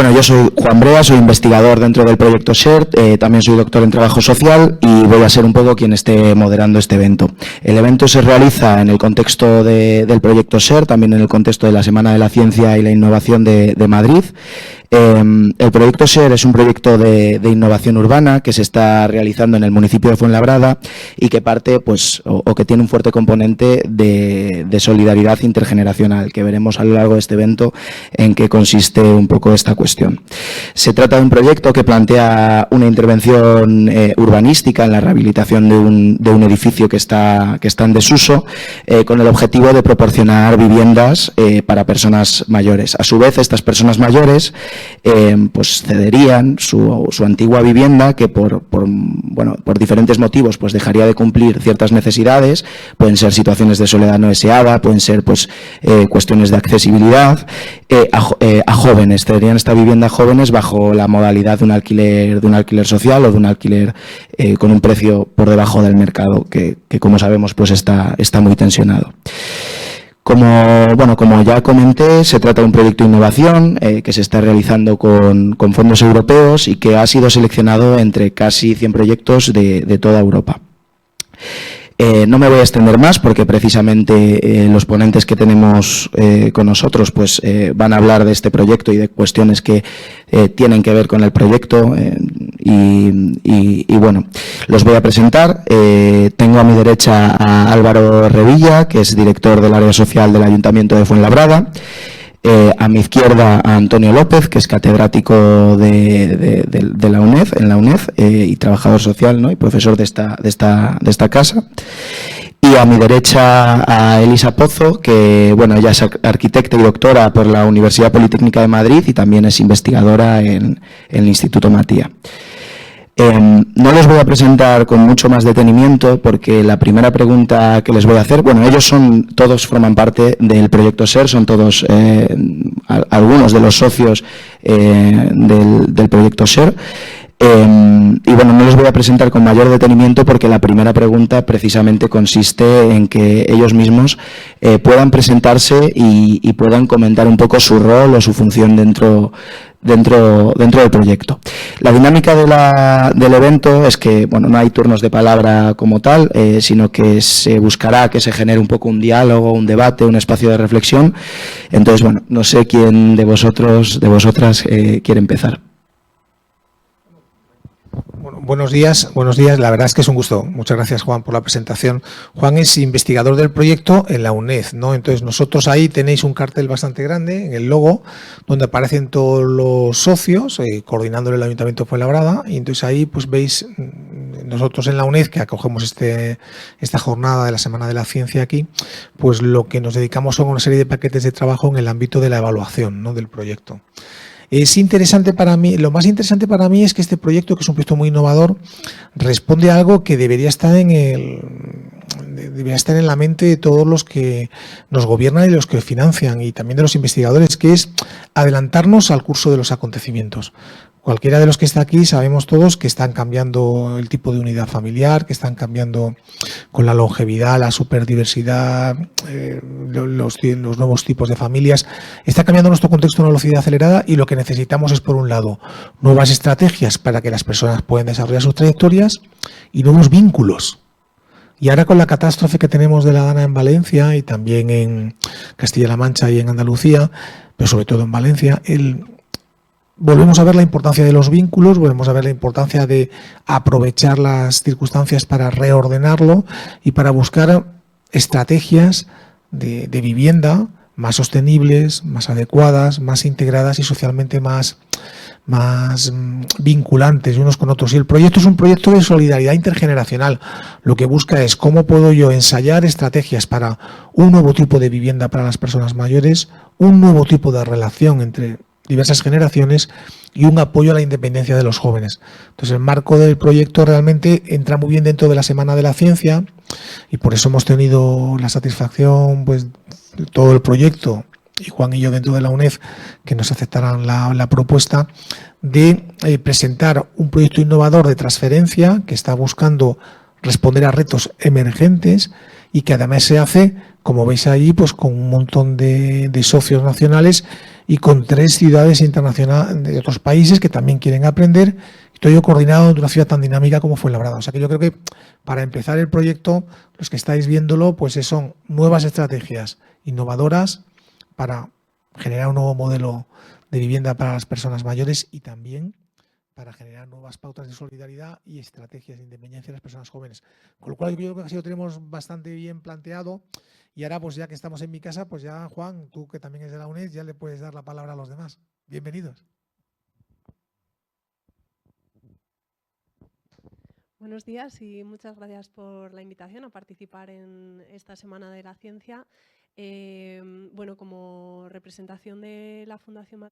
Bueno, yo soy Juan Brea, soy investigador dentro del proyecto SHARE, también soy doctor en trabajo social y voy a ser un poco quien esté moderando este evento. El evento se realiza en el contexto del proyecto SHARE, también en el contexto de la Semana de la Ciencia y la Innovación de Madrid. El proyecto SHARE es un proyecto de innovación urbana que se está realizando en el municipio de Fuenlabrada y que parte, pues, o que tiene un fuerte componente de solidaridad intergeneracional, que veremos a lo largo de este evento en qué consiste un poco esta cuestión. Se trata de un proyecto que plantea una intervención urbanística en la rehabilitación de un edificio que está en desuso, con el objetivo de proporcionar viviendas para personas mayores. A su vez, estas personas mayores pues cederían su antigua vivienda, que por diferentes motivos pues dejaría de cumplir ciertas necesidades, pueden ser situaciones de soledad no deseada, pueden ser pues cuestiones de accesibilidad, a jóvenes, cederían esta vivienda a jóvenes bajo la modalidad de un alquiler social o de un alquiler con un precio por debajo del mercado, que como sabemos pues está muy tensionado. Como ya comenté, se trata de un proyecto de innovación que se está realizando con fondos europeos y que ha sido seleccionado entre casi 100 proyectos de toda Europa. No me voy a extender más porque precisamente los ponentes que tenemos con nosotros pues van a hablar de este proyecto y de cuestiones que tienen que ver con el proyecto y bueno, los voy a presentar. Tengo a mi derecha a Álvaro Revilla, que es director del área social del Ayuntamiento de Fuenlabrada. A mi izquierda a Antonio López, que es catedrático de la UNED, en la UNED y trabajador social, ¿no? Y profesor de esta casa. Y a mi derecha a Elisa Pozo, que bueno, ella es arquitecta y doctora por la Universidad Politécnica de Madrid y también es investigadora en el Instituto Matia. No los voy a presentar con mucho más detenimiento porque la primera pregunta que les voy a hacer, bueno, ellos todos forman parte del proyecto SHARE, son todos algunos de los socios del proyecto SHARE. Y bueno, no les voy a presentar con mayor detenimiento porque la primera pregunta precisamente consiste en que ellos mismos puedan presentarse y puedan comentar un poco su rol o su función dentro del proyecto. La dinámica del evento es que bueno, no hay turnos de palabra como tal, sino que se buscará que se genere un poco un diálogo, un debate, un espacio de reflexión. Entonces, bueno, no sé quién de vosotras quiere empezar. Buenos días. La verdad es que es un gusto. Muchas gracias, Juan, por la presentación. Juan es investigador del proyecto en la UNED, ¿no? Entonces, nosotros ahí tenéis un cartel bastante grande en el logo, donde aparecen todos los socios, coordinándole el Ayuntamiento de Fuenlabrada, y entonces ahí pues veis, nosotros en la UNED, que acogemos esta jornada de la Semana de la Ciencia aquí, pues lo que nos dedicamos son una serie de paquetes de trabajo en el ámbito de la evaluación, ¿no?, del proyecto. Es interesante para mí, lo más interesante para mí es que este proyecto, que es un proyecto muy innovador, responde a algo que debería estar en la mente de todos los que nos gobiernan y los que financian, y también de los investigadores, que es adelantarnos al curso de los acontecimientos. Cualquiera de los que está aquí sabemos todos que están cambiando el tipo de unidad familiar, que están cambiando con la longevidad, la superdiversidad, los nuevos tipos de familias. Está cambiando nuestro contexto a una velocidad acelerada y lo que necesitamos es, por un lado, nuevas estrategias para que las personas puedan desarrollar sus trayectorias y nuevos vínculos. Y ahora con la catástrofe que tenemos de la Dana en Valencia y también en Castilla-La Mancha y en Andalucía, pero sobre todo en Valencia, volvemos a ver la importancia de los vínculos, volvemos a ver la importancia de aprovechar las circunstancias para reordenarlo y para buscar estrategias de vivienda más sostenibles, más adecuadas, más integradas y socialmente más vinculantes unos con otros. Y el proyecto es un proyecto de solidaridad intergeneracional. Lo que busca es cómo puedo yo ensayar estrategias para un nuevo tipo de vivienda para las personas mayores, un nuevo tipo de relación entre diversas generaciones y un apoyo a la independencia de los jóvenes. Entonces, el marco del proyecto realmente entra muy bien dentro de la Semana de la Ciencia y por eso hemos tenido la satisfacción, pues, de todo el proyecto, y Juan y yo dentro de la UNED, que nos aceptaran la propuesta de presentar un proyecto innovador de transferencia que está buscando responder a retos emergentes y que además se hace, como veis ahí, pues con un montón de socios nacionales y con 3 ciudades internacionales de otros países que también quieren aprender, todo ello coordinado de una ciudad tan dinámica como Fuenlabrada. O sea que yo creo que para empezar el proyecto, los que estáis viéndolo, pues son nuevas estrategias innovadoras para generar un nuevo modelo de vivienda para las personas mayores y también para generar nuevas pautas de solidaridad y estrategias de independencia de las personas jóvenes. Con lo cual yo creo que así lo tenemos bastante bien planteado. Y ahora, pues ya que estamos en mi casa, pues ya, Juan, tú que también eres de la UNED, ya le puedes dar la palabra a los demás. Bienvenidos. Buenos días y muchas gracias por la invitación a participar en esta Semana de la Ciencia. Bueno, como representación de la Fundación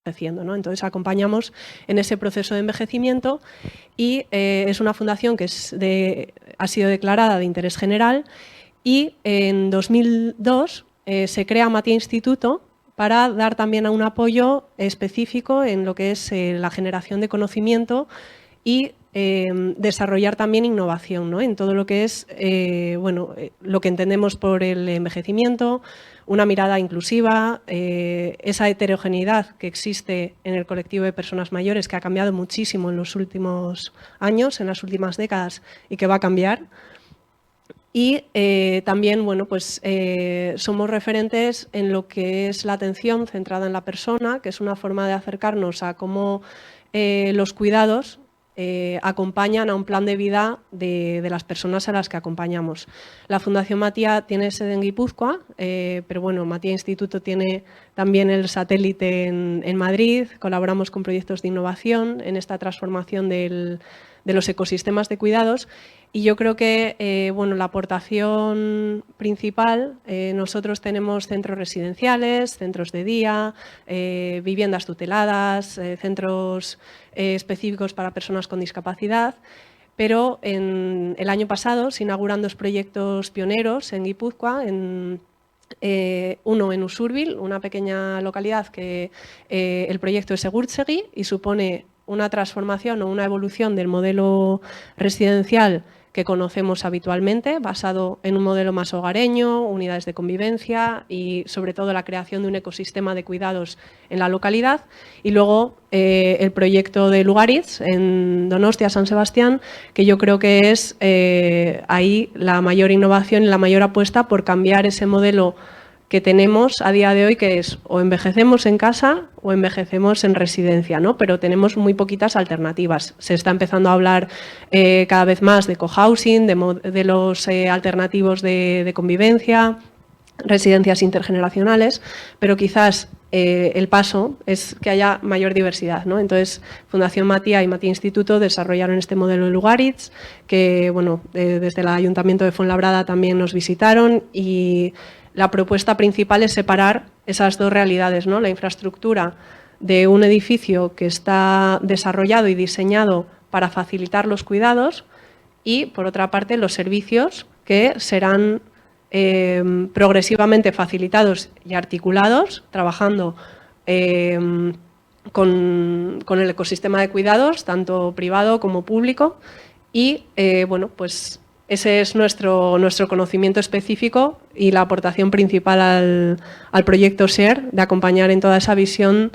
envejeciendo, ¿no? Entonces acompañamos en ese proceso de envejecimiento y es una fundación que ha sido declarada de interés general y en 2002 se crea Matia Instituto para dar también un apoyo específico en lo que es la generación de conocimiento y desarrollar también innovación, ¿no? En todo lo que es lo que entendemos por el envejecimiento, una mirada inclusiva, esa heterogeneidad que existe en el colectivo de personas mayores, que ha cambiado muchísimo en los últimos años, en las últimas décadas, y que va a cambiar. Y también, bueno, pues somos referentes en lo que es la atención centrada en la persona, que es una forma de acercarnos a cómo los cuidados acompañan a un plan de vida de las personas a las que acompañamos. La Fundación Matia tiene sede en Guipúzcoa, pero bueno, Matia Instituto tiene también el satélite en Madrid, colaboramos con proyectos de innovación en esta transformación de los ecosistemas de cuidados y yo creo que la aportación principal, nosotros tenemos centros residenciales, centros de día, viviendas tuteladas, centros específicos para personas con discapacidad, pero el año pasado se inauguran 2 proyectos pioneros en Guipúzcoa, uno en Usurbil, una pequeña localidad que el proyecto es Egurtzegi y supone una transformación o una evolución del modelo residencial que conocemos habitualmente, basado en un modelo más hogareño, unidades de convivencia y sobre todo la creación de un ecosistema de cuidados en la localidad. Y luego el proyecto de Lugaritz en Donostia, San Sebastián, que yo creo que es ahí la mayor innovación y la mayor apuesta por cambiar ese modelo que tenemos a día de hoy, que es o envejecemos en casa o envejecemos en residencia, ¿no? Pero tenemos muy poquitas alternativas. Se está empezando a hablar cada vez más de cohousing, de los alternativos de convivencia, residencias intergeneracionales, pero quizás el paso es que haya mayor diversidad, ¿no? Entonces, Fundación Matia y Matia Instituto desarrollaron este modelo de Lugaritz, que bueno, desde el Ayuntamiento de Fuenlabrada también nos visitaron y la propuesta principal es separar esas 2 realidades, ¿no? La infraestructura de un edificio que está desarrollado y diseñado para facilitar los cuidados y, por otra parte, los servicios que serán progresivamente facilitados y articulados, trabajando con el ecosistema de cuidados, tanto privado como público, y pues ese es nuestro conocimiento específico y la aportación principal al proyecto SHARE, de acompañar en toda esa visión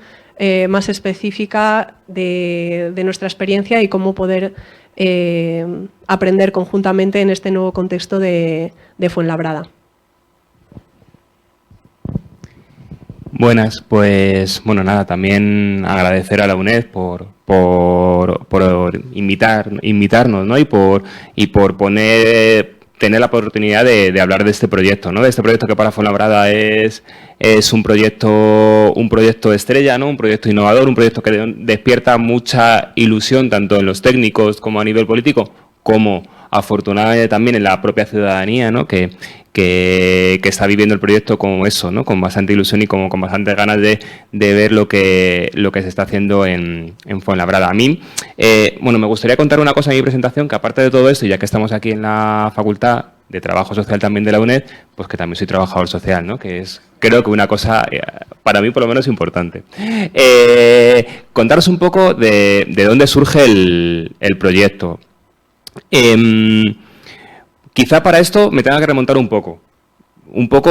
más específica de nuestra experiencia y cómo poder aprender conjuntamente en este nuevo contexto de Fuenlabrada. Buenas, pues bueno, nada, también agradecer a la UNED por invitarnos, ¿no? y por poner tener la oportunidad de hablar de este proyecto, ¿no? De este proyecto que para Fuenlabrada es un proyecto estrella, ¿no? Un proyecto innovador, un proyecto que despierta mucha ilusión tanto en los técnicos como a nivel político, como afortunadamente también en la propia ciudadanía, ¿no? Que está viviendo el proyecto como eso, ¿no? Con bastante ilusión y con bastantes ganas de ver lo que se está haciendo en Fuenlabrada. A mí, bueno, me gustaría contar una cosa en mi presentación, que aparte de todo esto, ya que estamos aquí en la Facultad de Trabajo Social también de la UNED, pues que también soy trabajador social, ¿no? Que es, creo que una cosa, para mí por lo menos, importante. Contaros un poco de dónde surge el proyecto. Quizá para esto me tenga que remontar un poco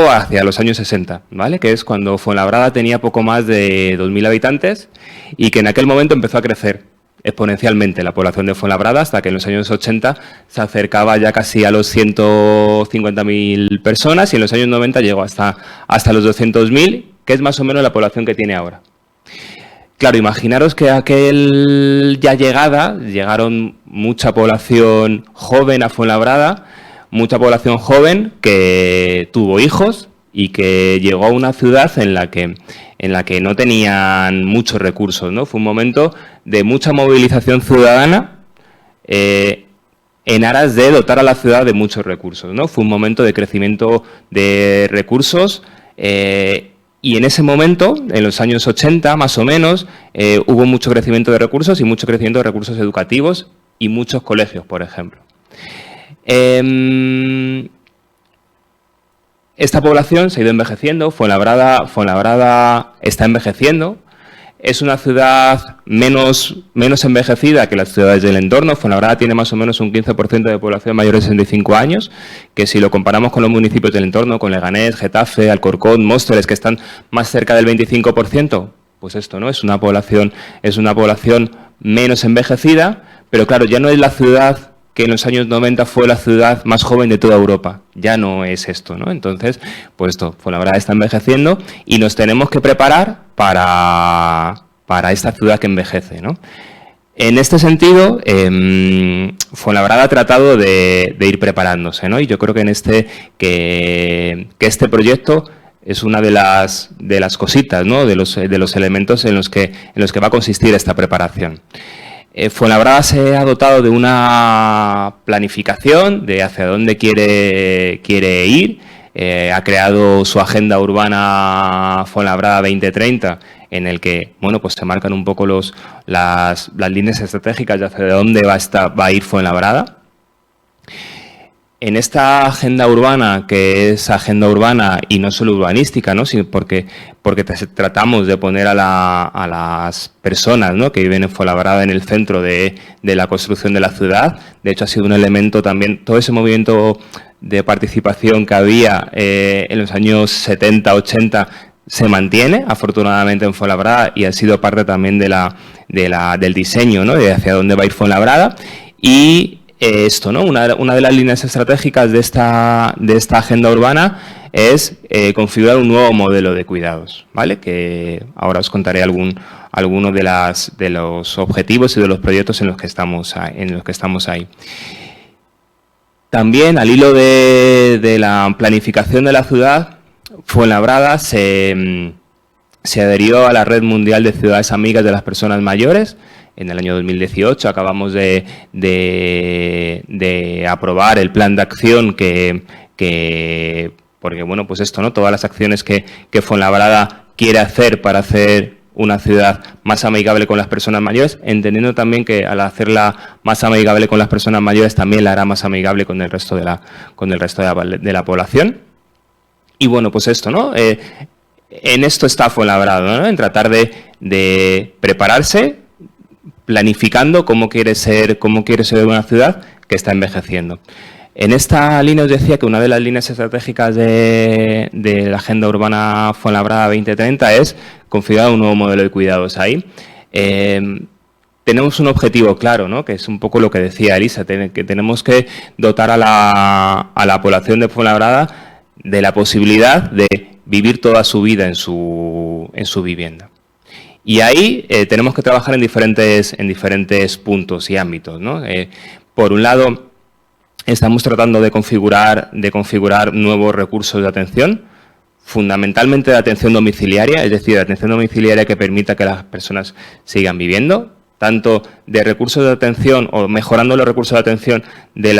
hacia los años 60, ¿vale? Que es cuando Fuenlabrada tenía poco más de 2.000 habitantes y que en aquel momento empezó a crecer exponencialmente la población de Fuenlabrada, hasta que en los años 80 se acercaba ya casi a los 150.000 personas y en los años 90 llegó hasta los 200.000, que es más o menos la población que tiene ahora. Claro, imaginaros que aquel ya llegaron mucha población joven a Fuenlabrada, mucha población joven que tuvo hijos y que llegó a una ciudad en la que no tenían muchos recursos, ¿no? Fue un momento de mucha movilización ciudadana en aras de dotar a la ciudad de muchos recursos, ¿no? Fue un momento de crecimiento de recursos y en ese momento, en los años 80 más o menos, hubo mucho crecimiento de recursos y mucho crecimiento de recursos educativos y muchos colegios, por ejemplo. Esta población se ha ido envejeciendo, Fuenlabrada está envejeciendo, es una ciudad menos envejecida que las ciudades del entorno. Fuenlabrada tiene más o menos un 15% de población mayor de 65 años, que si lo comparamos con los municipios del entorno, con Leganés, Getafe, Alcorcón, Móstoles, que están más cerca del 25%, pues esto, ¿no? Es una población menos envejecida, pero claro, ya no es la ciudad que en los años 90 fue la ciudad más joven de toda Europa. Ya no es esto, ¿no? Entonces, pues esto, Fuenlabrada está envejeciendo y nos tenemos que preparar para esta ciudad que envejece, ¿no? En este sentido, Fuenlabrada ha tratado de ir preparándose, ¿no? Y yo creo que que este proyecto es una de las cositas, ¿no? De los elementos en los que va a consistir esta preparación. Fuenlabrada se ha dotado de una planificación de hacia dónde quiere ir. Ha creado su agenda urbana Fuenlabrada 2030, en el que, bueno, pues se marcan un poco las líneas estratégicas de hacia dónde va a ir Fuenlabrada. En esta agenda urbana, que es agenda urbana y no solo urbanística, ¿no? Sino porque tratamos de poner a las personas, ¿no? Que viven en Fuenlabrada en el centro de la construcción de la ciudad. De hecho, ha sido un elemento también, todo ese movimiento de participación que había en los años 70, 80, se mantiene afortunadamente en Fuenlabrada y ha sido parte también del diseño, ¿no? De hacia dónde va a ir Fuenlabrada. Y esto, ¿no? Una de las líneas estratégicas de esta agenda urbana es configurar un nuevo modelo de cuidados, ¿vale? Que ahora os contaré algunos de los objetivos y de los proyectos en los que estamos ahí. También, al hilo de la planificación de la ciudad, Fuenlabrada se adherió a la Red Mundial de Ciudades Amigas de las Personas Mayores. En el año 2018 acabamos de aprobar el plan de acción porque, bueno, pues esto, ¿no? Todas las acciones que Fuenlabrada quiere hacer para hacer una ciudad más amigable con las personas mayores, entendiendo también que al hacerla más amigable con las personas mayores también la hará más amigable con el resto de la población. Y bueno, pues esto, ¿no? En esto está Fuenlabrada, ¿no? En tratar de prepararse, planificando cómo quiere ser una ciudad que está envejeciendo. En esta línea os decía que una de las líneas estratégicas de la Agenda Urbana Fuenlabrada 2030 es configurar un nuevo modelo de cuidados ahí. Tenemos un objetivo claro, ¿no? Que es un poco lo que decía Elisa, que tenemos que dotar a la población de Fuenlabrada de la posibilidad de vivir toda su vida en su vivienda. Y ahí tenemos que trabajar en diferentes puntos y ámbitos, ¿no? Por un lado, Estamos tratando de configurar nuevos recursos de atención, fundamentalmente de atención domiciliaria, es decir, de atención domiciliaria que permita que las personas sigan viviendo, tanto de recursos de atención o mejorando los recursos de atención de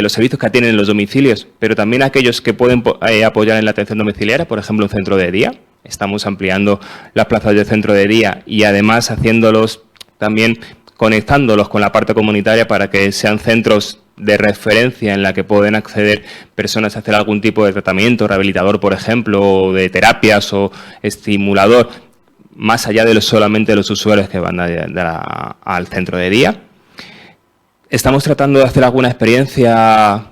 los servicios que atienden en los domicilios, pero también aquellos que pueden apoyar en la atención domiciliaria, por ejemplo, un centro de día. Estamos ampliando las plazas de centro de día y además haciéndolos también, conectándolos con la parte comunitaria para que sean centros de referencia en la que pueden acceder personas a hacer algún tipo de tratamiento, rehabilitador, por ejemplo, o de terapias o estimulador, más allá de solamente los usuarios que van al centro de día. Estamos tratando de hacer alguna experiencia,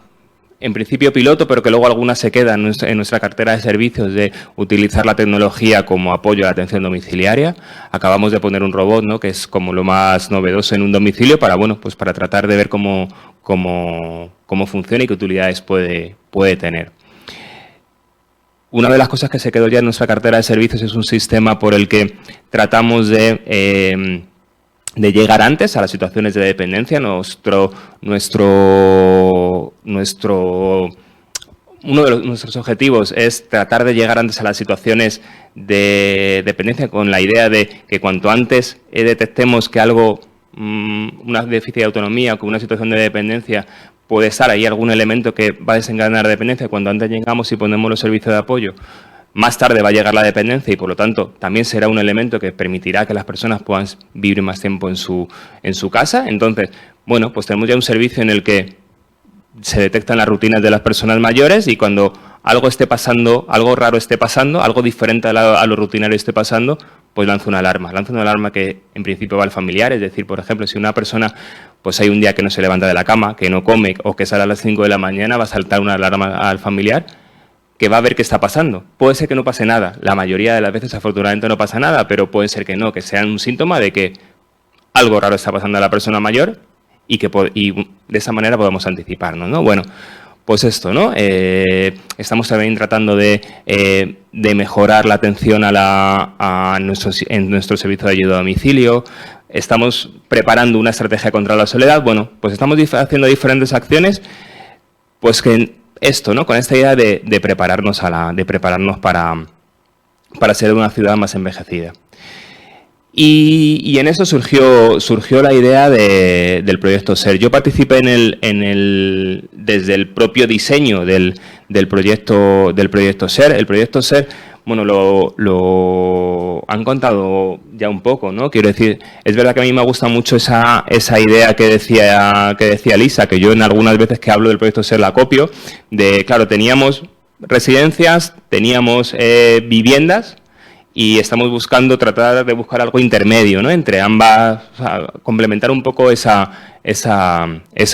en principio piloto, pero que luego alguna se queda en nuestra cartera de servicios, de utilizar la tecnología como apoyo a la atención domiciliaria. Acabamos de poner un robot, ¿no?, que es como lo más novedoso en un domicilio para, bueno, pues para tratar de ver cómo funciona y qué utilidades puede tener. Una de las cosas que se quedó ya en nuestra cartera de servicios es un sistema por el que tratamos de llegar antes a las situaciones de dependencia. Uno de nuestros objetivos es tratar de llegar antes a las situaciones de dependencia, con la idea de que cuanto antes detectemos que algo, una déficit de autonomía o que una situación de dependencia puede estar ahí, algún elemento que va a desencadenar dependencia, cuando antes llegamos y ponemos los servicios de apoyo, más tarde va a llegar la dependencia y, por lo tanto, también será un elemento que permitirá que las personas puedan vivir más tiempo en su casa. Entonces, bueno, pues tenemos ya un servicio en el que se detectan las rutinas de las personas mayores y cuando algo esté pasando, algo raro esté pasando, algo diferente a lo rutinario esté pasando, pues lanza una alarma. Lanza una alarma que, en principio, va al familiar. Es decir, por ejemplo, si una persona, pues hay un día que no se levanta de la cama, que no come o que sale a las 5 de la mañana, va a saltar una alarma al familiar que va a ver qué está pasando. Puede ser que no pase nada. La mayoría de las veces, afortunadamente, no pasa nada, pero puede ser que no, que sea un síntoma de que algo raro está pasando a la persona mayor y de esa manera podemos anticiparnos, ¿no? Bueno, pues esto, ¿no? Estamos también tratando de mejorar la atención en nuestro servicio de ayuda a domicilio. Estamos preparando una estrategia contra la soledad. Bueno, pues estamos haciendo diferentes acciones, pues que esto, ¿no?, con esta idea de prepararnos para ser una ciudad más envejecida. Y en eso surgió la idea del proyecto SER. Yo participé desde el propio diseño del proyecto SER. El proyecto SER, bueno, lo han contado ya un poco, ¿no? Quiero decir, es verdad que a mí me gusta mucho esa idea que decía Lisa, que yo en algunas veces que hablo del proyecto SER la copio, claro, teníamos residencias, teníamos viviendas, y estamos tratar de buscar algo intermedio, ¿no?, entre ambas, o sea, complementar un poco esa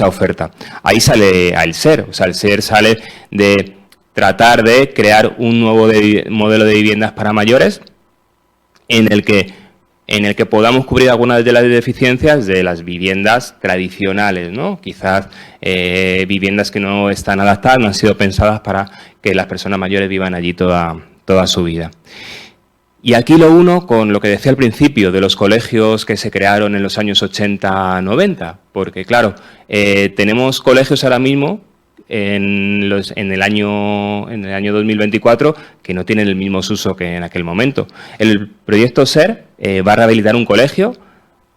oferta. Ahí sale el SER, o sea, el SER sale de tratar de crear un nuevo modelo de viviendas para mayores en el que podamos cubrir algunas de las deficiencias de las viviendas tradicionales, ¿no? Quizás viviendas que no están adaptadas, no han sido pensadas para que las personas mayores vivan allí toda su vida. Y aquí lo uno con lo que decía al principio de los colegios que se crearon en los años 80-90, porque claro, tenemos colegios ahora mismo en el año 2024 que no tienen el mismo uso que en aquel momento. El proyecto SER va a rehabilitar un colegio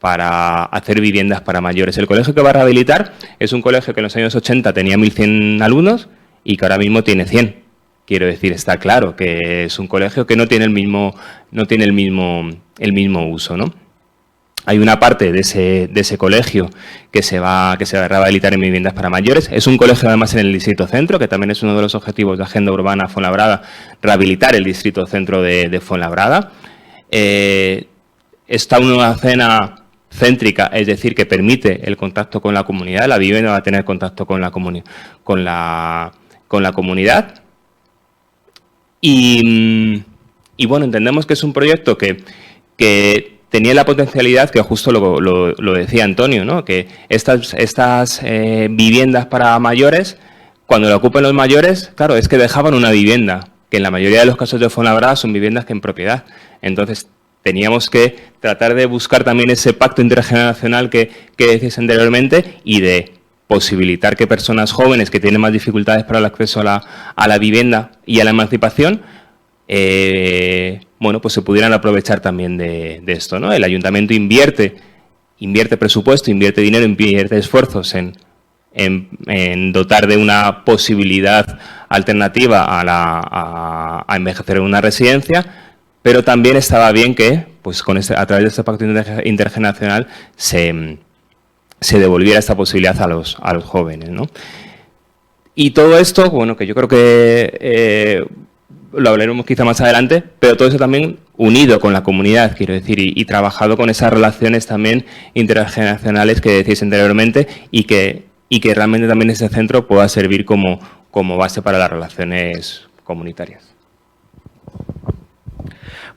para hacer viviendas para mayores. El colegio que va a rehabilitar es un colegio que en los años 80 tenía 1.100 alumnos y que ahora mismo tiene 100. Quiero decir, está claro que es un colegio que no tiene el mismo uso, ¿no? Hay una parte de ese colegio que se va a rehabilitar en viviendas para mayores. Es un colegio además en el distrito centro, que también es uno de los objetivos de Agenda Urbana Fuenlabrada, rehabilitar el distrito centro de Fuenlabrada. Está en una zona céntrica, es decir, que permite el contacto con la comunidad. La vivienda va a tener contacto con la comunidad. Y bueno, entendemos que es un proyecto que tenía la potencialidad, que justo lo decía Antonio, ¿no?, que estas viviendas para mayores, cuando la ocupen los mayores, claro, es que dejaban una vivienda, que en la mayoría de los casos de Fuenlabrada son viviendas que en propiedad. Entonces, teníamos que tratar de buscar también ese pacto intergeneracional que decías anteriormente y de posibilitar que personas jóvenes que tienen más dificultades para el acceso a la vivienda y a la emancipación, bueno, pues se pudieran aprovechar también de esto, ¿no? El ayuntamiento invierte presupuesto, invierte dinero, invierte esfuerzos en dotar de una posibilidad alternativa a envejecer en una residencia, pero también estaba bien que, pues a través de este pacto intergeneracional se devolviera esta posibilidad a los jóvenes, ¿no? Y todo esto, bueno, que yo creo que lo hablaremos quizá más adelante, pero todo eso también unido con la comunidad, quiero decir, y trabajado con esas relaciones también intergeneracionales que decís anteriormente y que realmente también ese centro pueda servir como base para las relaciones comunitarias.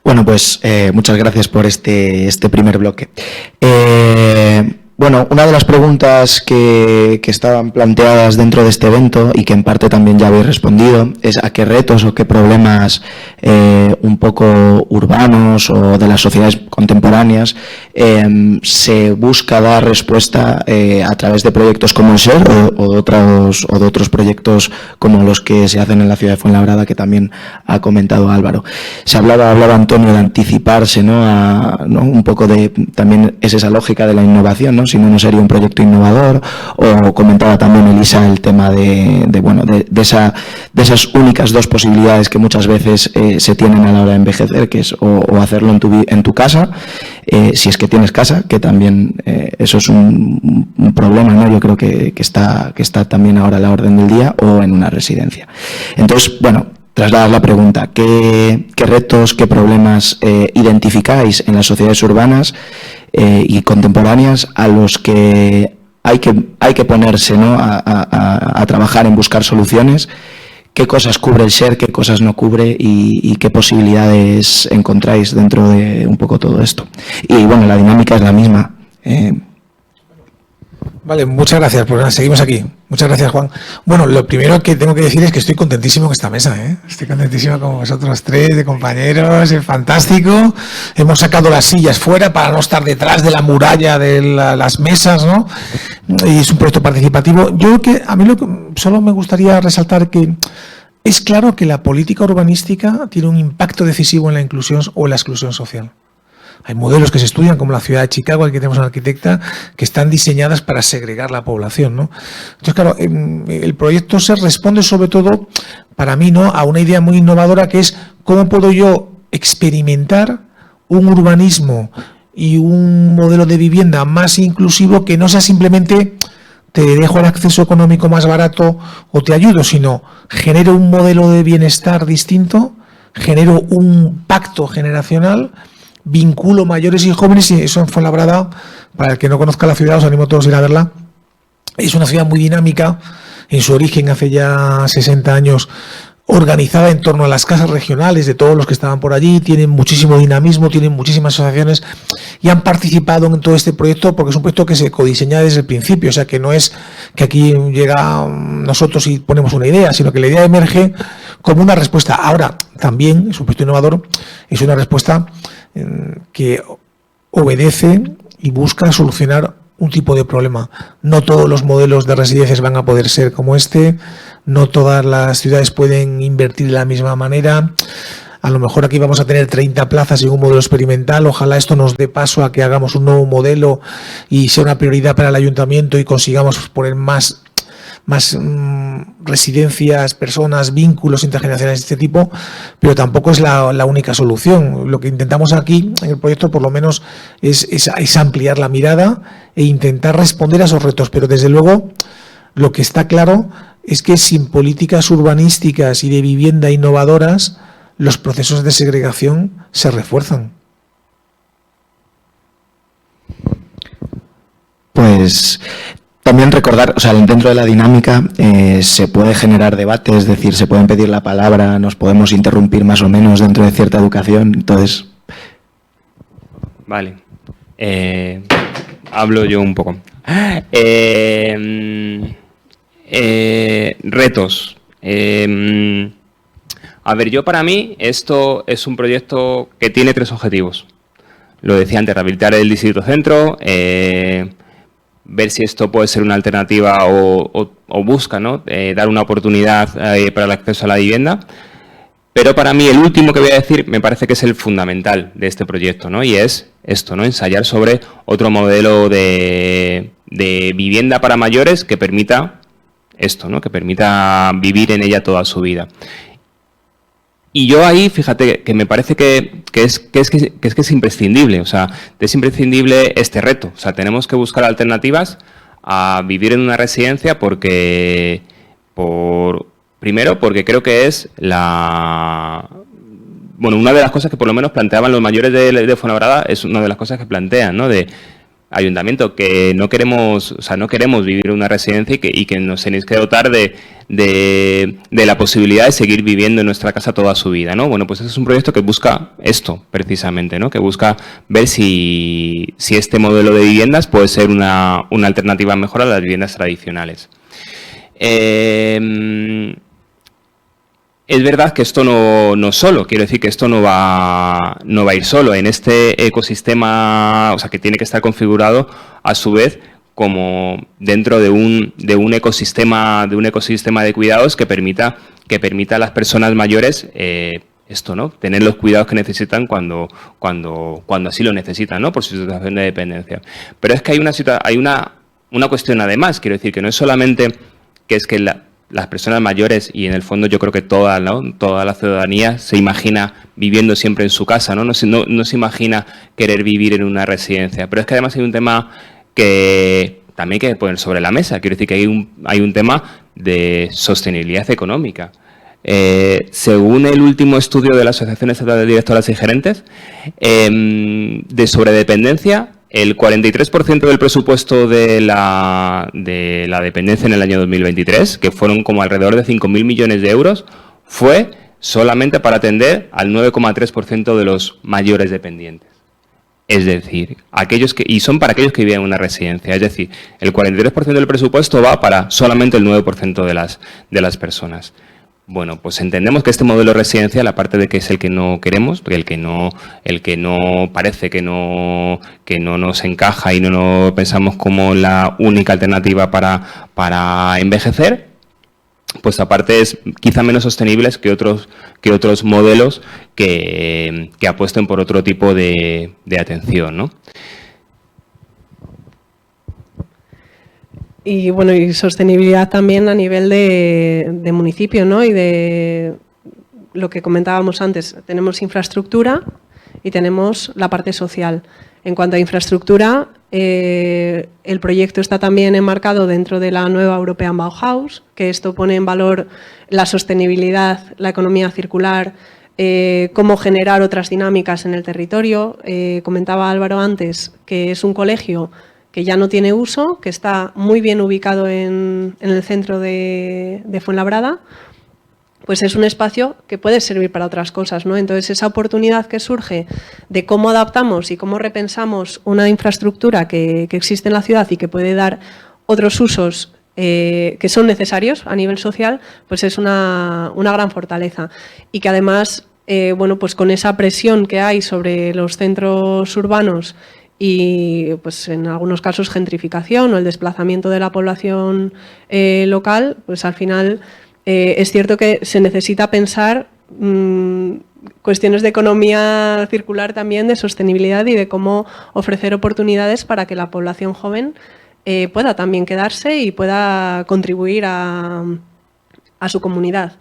Bueno, pues muchas gracias por este primer bloque. Bueno, una de las preguntas que estaban planteadas dentro de este evento y que en parte también ya habéis respondido es a qué retos o qué problemas un poco urbanos o de las sociedades contemporáneas se busca dar respuesta a través de proyectos como el SER o de otros proyectos como los que se hacen en la ciudad de Fuenlabrada, que también ha comentado Álvaro. Se hablaba Antonio de anticiparse, ¿no? Un poco de también es esa lógica de la innovación, ¿no? Si no sería un proyecto innovador, o comentaba también Elisa el tema de esas únicas dos posibilidades que muchas veces se tienen a la hora de envejecer, que es o hacerlo en tu casa, si es que tienes casa, que también eso es un problema, ¿no? Yo creo que está también ahora a la orden del día, o en una residencia. Entonces, bueno, trasladar la pregunta, ¿qué retos, qué problemas identificáis en las sociedades urbanas y contemporáneas a los que hay que ponerse, ¿no? a trabajar en buscar soluciones? ¿Qué cosas cubre el SER, qué cosas no cubre y qué posibilidades encontráis dentro de un poco todo esto? Y bueno, la dinámica es la misma. Vale, muchas gracias. Pues nada, seguimos aquí. Muchas gracias, Juan. Bueno, lo primero que tengo que decir es que estoy contentísimo con esta mesa, ¿eh? Estoy contentísimo con vosotros tres, de compañeros, es fantástico. Hemos sacado las sillas fuera para no estar detrás de la muralla de las mesas, ¿no? Y es un proyecto participativo. Yo creo que a mí solo me gustaría resaltar que es claro que la política urbanística tiene un impacto decisivo en la inclusión o en la exclusión social. Hay modelos que se estudian, como la ciudad de Chicago, aquí tenemos una arquitecta, que están diseñadas para segregar la población, ¿no? Entonces, claro, el proyecto SER responde sobre todo, para mí, ¿no?, a una idea muy innovadora, que es cómo puedo yo experimentar un urbanismo y un modelo de vivienda más inclusivo, que no sea simplemente te dejo el acceso económico más barato o te ayudo, sino genero un modelo de bienestar distinto, genero un pacto generacional, vinculo mayores y jóvenes, y eso en Fuenlabrada, para el que no conozca la ciudad, os animo a todos a ir a verla. Es una ciudad muy dinámica, en su origen hace ya 60 años, organizada en torno a las casas regionales de todos los que estaban por allí, tienen muchísimo dinamismo, tienen muchísimas asociaciones y han participado en todo este proyecto porque es un proyecto que se codiseña desde el principio, o sea que no es que aquí llega nosotros y ponemos una idea, sino que la idea emerge como una respuesta. Ahora, también es un proyecto innovador, es una respuesta que obedece y busca solucionar un tipo de problema. No todos los modelos de residencias van a poder ser como este, no todas las ciudades pueden invertir de la misma manera. A lo mejor aquí vamos a tener 30 plazas en un modelo experimental, ojalá esto nos dé paso a que hagamos un nuevo modelo y sea una prioridad para el ayuntamiento y consigamos poner más residencias, personas, vínculos intergeneracionales de este tipo, pero tampoco es la única solución. Lo que intentamos aquí en el proyecto, por lo menos, es ampliar la mirada e intentar responder a esos retos, pero desde luego lo que está claro es que sin políticas urbanísticas y de vivienda innovadoras, los procesos de segregación se refuerzan. Pues también recordar, o sea, dentro de la dinámica se puede generar debate, es decir, se pueden pedir la palabra, nos podemos interrumpir más o menos dentro de cierta educación, entonces... Vale. Hablo yo un poco. Retos. A ver, para mí esto es un proyecto que tiene 3 objetivos. lo decía antes, rehabilitar el distrito centro, ver si esto puede ser una alternativa o busca, ¿no? Dar una oportunidad para el acceso a la vivienda. Pero para mí el último que voy a decir me parece que es el fundamental de este proyecto, ¿no? Y es esto, ¿no? Ensayar sobre otro modelo de vivienda para mayores que permita esto, ¿no? Que permita vivir en ella toda su vida. Y yo ahí, fíjate, que me parece que es imprescindible, o sea, es imprescindible este reto. O sea, tenemos que buscar alternativas a vivir en una residencia primero, porque creo que es una de las cosas que por lo menos planteaban los mayores de Fuenlabrada, es una de las cosas que plantean, ¿no? De ayuntamiento, que no queremos vivir en una residencia y que nos tenéis que dotar de la posibilidad de seguir viviendo en nuestra casa toda su vida, ¿no? Bueno, pues este es un proyecto que busca esto, precisamente, ¿no? Que busca ver si este modelo de viviendas puede ser una alternativa mejor a las viviendas tradicionales. Es verdad que esto no solo, quiero decir que esto no va a ir solo. En este ecosistema, o sea, que tiene que estar configurado a su vez como dentro de un ecosistema de cuidados que permita a las personas mayores esto, ¿no? Tener los cuidados que necesitan cuando así lo necesitan, ¿no? Por su situación de dependencia. Pero es que hay una cuestión además, quiero decir que no es solamente que es que las personas mayores, y en el fondo yo creo que toda la ciudadanía se imagina viviendo siempre en su casa, ¿no? No se imagina querer vivir en una residencia. Pero es que además hay un tema que también hay que poner sobre la mesa. Quiero decir que hay un tema de sostenibilidad económica. Según el último estudio de la Asociación Estatal de Directoras y Gerentes, de sobredependencia, el 43% del presupuesto de la dependencia en el año 2023, que fueron como alrededor de 5.000 millones de euros, fue solamente para atender al 9,3% de los mayores dependientes. Es decir, son para aquellos que viven en una residencia. Es decir, el 43% del presupuesto va para solamente el 9% de las personas. Bueno, pues entendemos que este modelo residencial, aparte de que es el que no queremos, el que no parece que no nos encaja y no pensamos como la única alternativa para envejecer, pues aparte es quizá menos sostenibles que otros modelos que apuesten por otro tipo de atención, ¿no? Y bueno, y sostenibilidad también a nivel de municipio, ¿no? Y de lo que comentábamos antes, tenemos infraestructura y tenemos la parte social. En cuanto a infraestructura, el proyecto está también enmarcado dentro de la nueva European Bauhaus, que esto pone en valor la sostenibilidad, la economía circular, cómo generar otras dinámicas en el territorio. Comentaba Álvaro antes que es un colegio que ya no tiene uso, que está muy bien ubicado en el centro de Fuenlabrada, pues es un espacio que puede servir para otras cosas, ¿no? Entonces, esa oportunidad que surge de cómo adaptamos y cómo repensamos una infraestructura que existe en la ciudad y que puede dar otros usos que son necesarios a nivel social, pues es una gran fortaleza. Y que además, bueno, pues con esa presión que hay sobre los centros urbanos y pues en algunos casos gentrificación o el desplazamiento de la población local, pues al final es cierto que se necesita pensar cuestiones de economía circular también, de sostenibilidad y de cómo ofrecer oportunidades para que la población joven pueda también quedarse y pueda contribuir a su comunidad.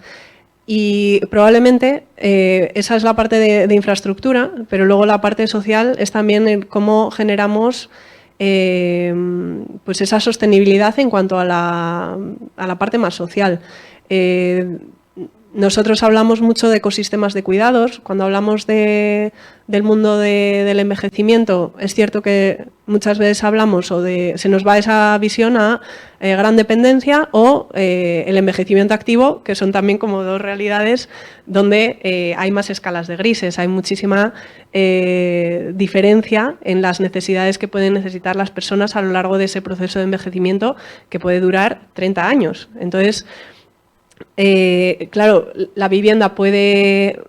Y probablemente esa es la parte de infraestructura, pero luego la parte social es también el cómo generamos pues esa sostenibilidad en cuanto a la parte más social. Nosotros hablamos mucho de ecosistemas de cuidados. Cuando hablamos del mundo del envejecimiento, es cierto que muchas veces hablamos se nos va esa visión a gran dependencia o el envejecimiento activo, que son también como dos realidades donde hay más escalas de grises, hay muchísima diferencia en las necesidades que pueden necesitar las personas a lo largo de ese proceso de envejecimiento que puede durar 30 años. Entonces, claro, la vivienda puede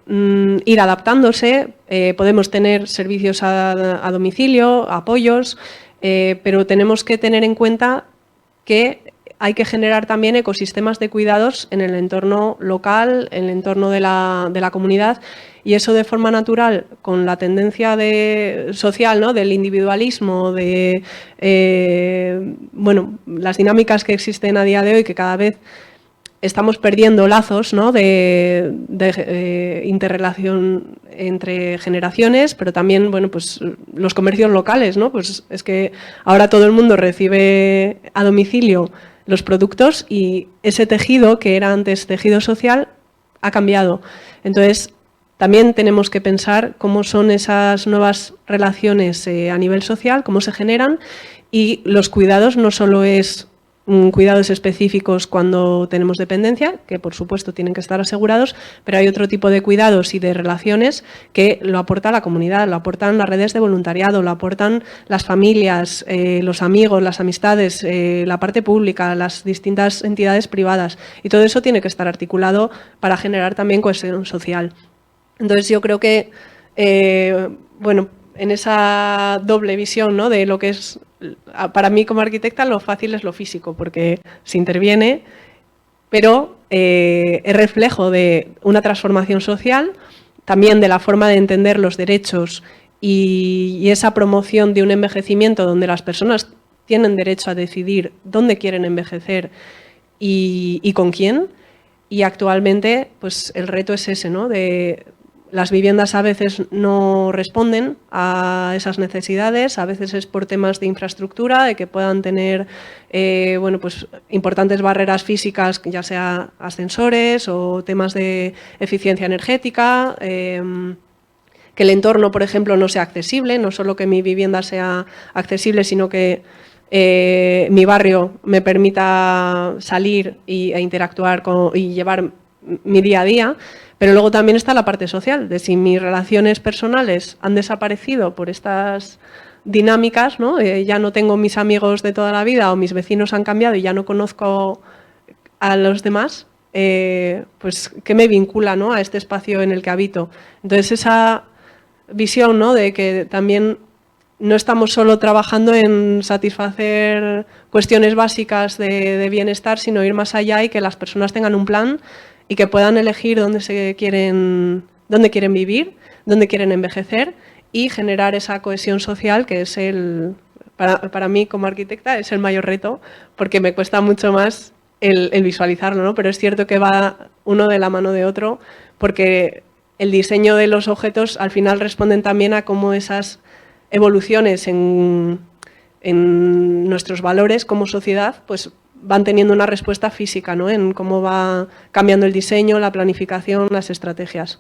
ir adaptándose, podemos tener servicios a domicilio, apoyos, pero tenemos que tener en cuenta que hay que generar también ecosistemas de cuidados en el entorno local, en el entorno de la comunidad, y eso de forma natural, con la tendencia social, ¿no?, del individualismo, de bueno, las dinámicas que existen a día de hoy, que cada vez estamos perdiendo lazos, ¿no?, de interrelación entre generaciones, pero también, bueno, pues los comercios locales, ¿no? Pues es que ahora todo el mundo recibe a domicilio los productos y ese tejido, que era antes tejido social, ha cambiado. Entonces, también tenemos que pensar cómo son esas nuevas relaciones a nivel social, cómo se generan, y los cuidados no solo es cuidados específicos cuando tenemos dependencia, que por supuesto tienen que estar asegurados, pero hay otro tipo de cuidados y de relaciones que lo aporta la comunidad, lo aportan las redes de voluntariado, lo aportan las familias, los amigos, las amistades, la parte pública, las distintas entidades privadas, y todo eso tiene que estar articulado para generar también cohesión social. Entonces yo creo que, bueno, en esa doble visión, ¿no?, de lo que es, para mí como arquitecta, lo fácil es lo físico, porque se interviene, pero es reflejo de una transformación social, también de la forma de entender los derechos y esa promoción de un envejecimiento donde las personas tienen derecho a decidir dónde quieren envejecer y con quién. Y actualmente, pues el reto es ese, ¿no?, de las viviendas a veces no responden a esas necesidades, a veces es por temas de infraestructura, de que puedan tener bueno, pues importantes barreras físicas, ya sea ascensores o temas de eficiencia energética, que el entorno, por ejemplo, no sea accesible, no solo que mi vivienda sea accesible, sino que mi barrio me permita salir e interactuar y llevar mi día a día. Pero luego también está la parte social, de si mis relaciones personales han desaparecido por estas dinámicas, ¿no? Ya no tengo mis amigos de toda la vida o mis vecinos han cambiado y ya no conozco a los demás, pues ¿qué me vincula, ¿no?, a este espacio en el que habito? Entonces esa visión, ¿no?, de que también no estamos solo trabajando en satisfacer cuestiones básicas de bienestar, sino ir más allá y que las personas tengan un plan y que puedan elegir dónde quieren vivir, dónde quieren envejecer y generar esa cohesión social, que es para mí como arquitecta es el mayor reto, porque me cuesta mucho más el visualizarlo, ¿no? Pero es cierto que va uno de la mano de otro, porque el diseño de los objetos al final responden también a cómo esas evoluciones en nuestros valores como sociedad, pues van teniendo una respuesta física, ¿no?, en cómo va cambiando el diseño, la planificación, las estrategias.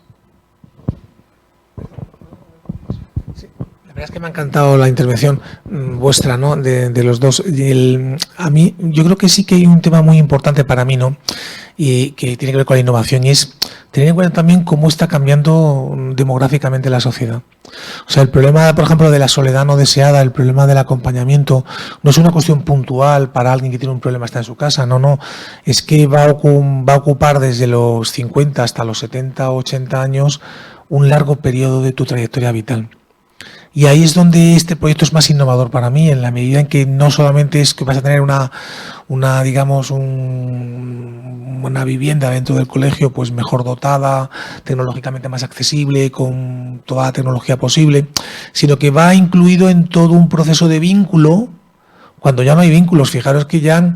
La verdad es que me ha encantado la intervención vuestra, ¿no?, de los dos. A mí, yo creo que sí que hay un tema muy importante para mí, ¿no?, y que tiene que ver con la innovación, y es tener en cuenta también cómo está cambiando demográficamente la sociedad. O sea, el problema, por ejemplo, de la soledad no deseada, el problema del acompañamiento, no es una cuestión puntual para alguien que tiene un problema, está en su casa, no, es que va a ocupar desde los 50 hasta los 70 o 80 años un largo periodo de tu trayectoria vital. Y ahí es donde este proyecto es más innovador para mí, en la medida en que no solamente es que vas a tener una vivienda dentro del colegio pues mejor dotada, tecnológicamente más accesible, con toda la tecnología posible, sino que va incluido en todo un proceso de vínculo. Cuando ya no hay vínculos, fijaros que ya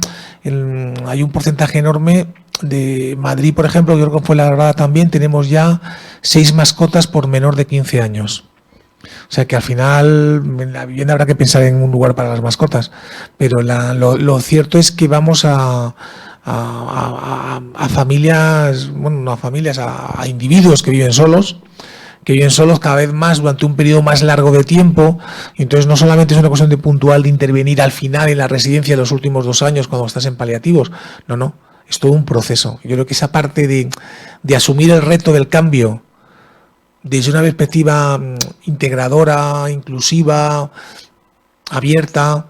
hay un porcentaje enorme de Madrid, por ejemplo, yo creo que fue la verdad también, tenemos ya 6 mascotas por menor de 15 años. O sea que al final en la vivienda habrá que pensar en un lugar para las mascotas, pero lo cierto es que vamos a familias, bueno, no a familias, a individuos que viven solos cada vez más durante un periodo más largo de tiempo, y entonces no solamente es una cuestión de puntual de intervenir al final en la residencia de los últimos 2 años cuando estás en paliativos, no, es todo un proceso. Yo creo que esa parte de asumir el reto del cambio desde una perspectiva integradora, inclusiva, abierta,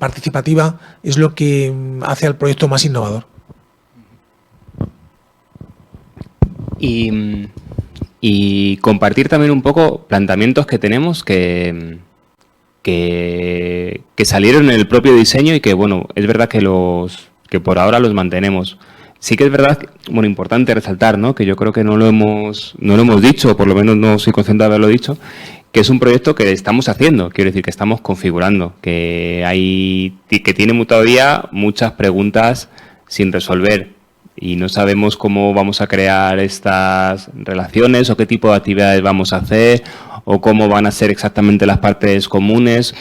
participativa, es lo que hace al proyecto más innovador. Y compartir también un poco planteamientos que tenemos que salieron en el propio diseño y que, bueno, es verdad que por ahora los mantenemos. Sí que es verdad, bueno, importante resaltar, ¿no?, que yo creo que no lo hemos dicho, o por lo menos no soy consciente de haberlo dicho, que es un proyecto que estamos haciendo, quiero decir, que estamos configurando, que tiene todavía muchas preguntas sin resolver y no sabemos cómo vamos a crear estas relaciones o qué tipo de actividades vamos a hacer o cómo van a ser exactamente las partes comunes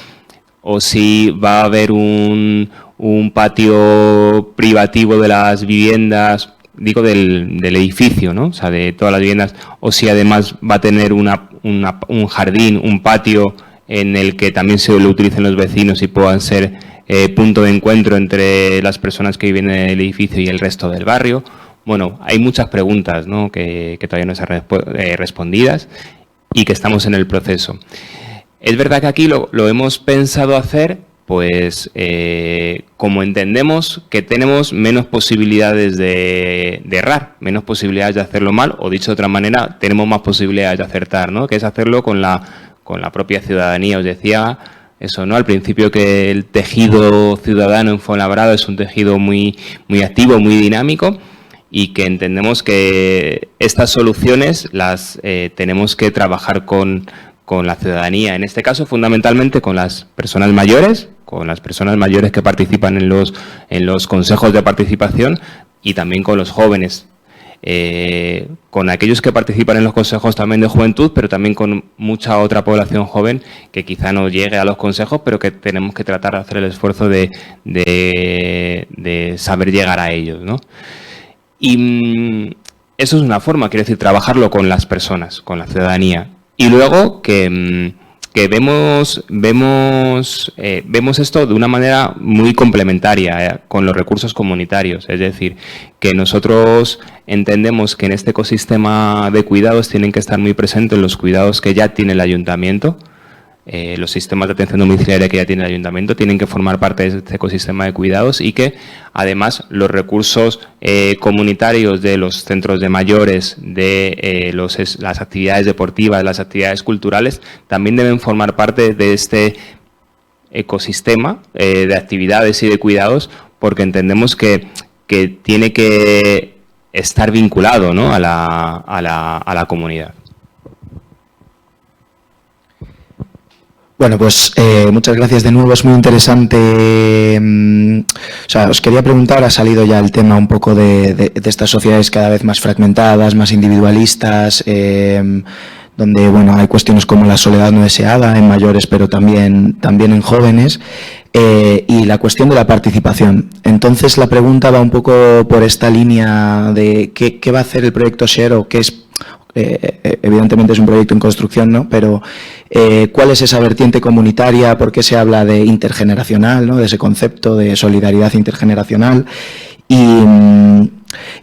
o si va a haber un patio privativo de las viviendas, digo del edificio, ¿no?, o sea, de todas las viviendas, o si además va a tener un jardín, un patio en el que también se lo utilicen los vecinos y puedan ser punto de encuentro entre las personas que viven en el edificio y el resto del barrio. Bueno, hay muchas preguntas, ¿no?, que todavía no están respondidas y que estamos en el proceso. Es verdad que aquí lo hemos pensado hacer, pues como entendemos que tenemos menos posibilidades de errar, menos posibilidades de hacerlo mal, o dicho de otra manera, tenemos más posibilidades de acertar, ¿no?, que es hacerlo con la propia ciudadanía. Os decía eso, ¿no?, al principio, que el tejido ciudadano en Fuenlabrada es un tejido muy, muy activo, muy dinámico, y que entendemos que estas soluciones las tenemos que trabajar con la ciudadanía, en este caso fundamentalmente con las personas mayores, que participan en los consejos de participación, y también con los jóvenes, con aquellos que participan en los consejos también de juventud, pero también con mucha otra población joven que quizá no llegue a los consejos, pero que tenemos que tratar de hacer el esfuerzo de saber llegar a ellos, ¿no? Y eso es una forma, quiero decir, trabajarlo con las personas, con la ciudadanía. Y luego que vemos esto de una manera muy complementaria con los recursos comunitarios. Es decir, que nosotros entendemos que en este ecosistema de cuidados tienen que estar muy presentes los cuidados que ya tiene el ayuntamiento. Los sistemas de atención domiciliaria que ya tiene el ayuntamiento tienen que formar parte de este ecosistema de cuidados, y que además los recursos comunitarios de los centros de mayores, de las actividades deportivas, las actividades culturales, también deben formar parte de este ecosistema de actividades y de cuidados, porque entendemos que tiene que estar vinculado, ¿no?, a la comunidad. Bueno, pues muchas gracias de nuevo, es muy interesante. O sea, os quería preguntar, ha salido ya el tema un poco de estas sociedades cada vez más fragmentadas, más individualistas, donde, bueno, hay cuestiones como la soledad no deseada en mayores, pero también en jóvenes, y la cuestión de la participación. Entonces, la pregunta va un poco por esta línea de qué va a hacer el proyecto Share, o qué es. Evidentemente es un proyecto en construcción, ¿no?, pero ¿cuál es esa vertiente comunitaria? ¿Por qué se habla de intergeneracional, ¿no?, de ese concepto de solidaridad intergeneracional? Y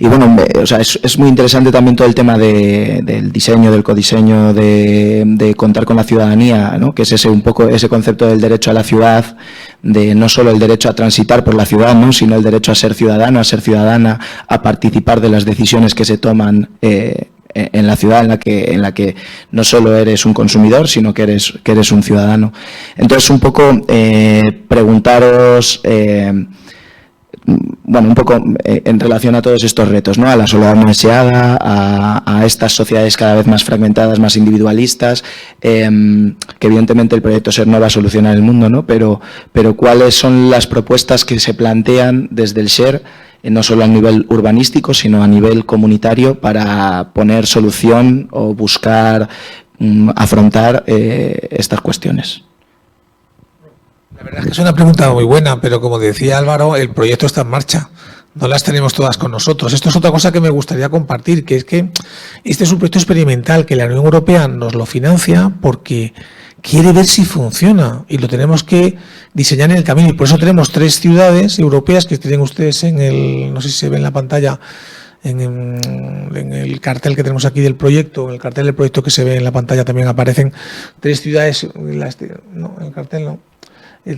bueno, o sea, es muy interesante también todo el tema del diseño, del codiseño, de contar con la ciudadanía, ¿no?, que es un poco ese concepto del derecho a la ciudad, de no solo el derecho a transitar por la ciudad, ¿no?, sino el derecho a ser ciudadano, a ser ciudadana, a participar de las decisiones que se toman en la ciudad, en la que no solo eres un consumidor, sino que eres un ciudadano. Entonces, un poco preguntaros, bueno, un poco en relación a todos estos retos, ¿no?, a la soledad no deseada, a estas sociedades cada vez más fragmentadas, más individualistas, que evidentemente el proyecto SER no va a solucionar el mundo, ¿no?, pero ¿cuáles son las propuestas que se plantean desde el SER, no solo a nivel urbanístico, sino a nivel comunitario, para poner solución o buscar afrontar estas cuestiones? La verdad es que es una pregunta muy buena, pero como decía Álvaro, el proyecto está en marcha. No las tenemos todas con nosotros. Esto es otra cosa que me gustaría compartir, que es que este es un proyecto experimental que la Unión Europea nos lo financia porque quiere ver si funciona, y lo tenemos que diseñar en el camino. Y por eso tenemos 3 ciudades europeas que tienen ustedes no sé si se ve en la pantalla, en el cartel que tenemos aquí del proyecto, en el cartel del proyecto que se ve en la pantalla también aparecen 3 ciudades, no, en el cartel no.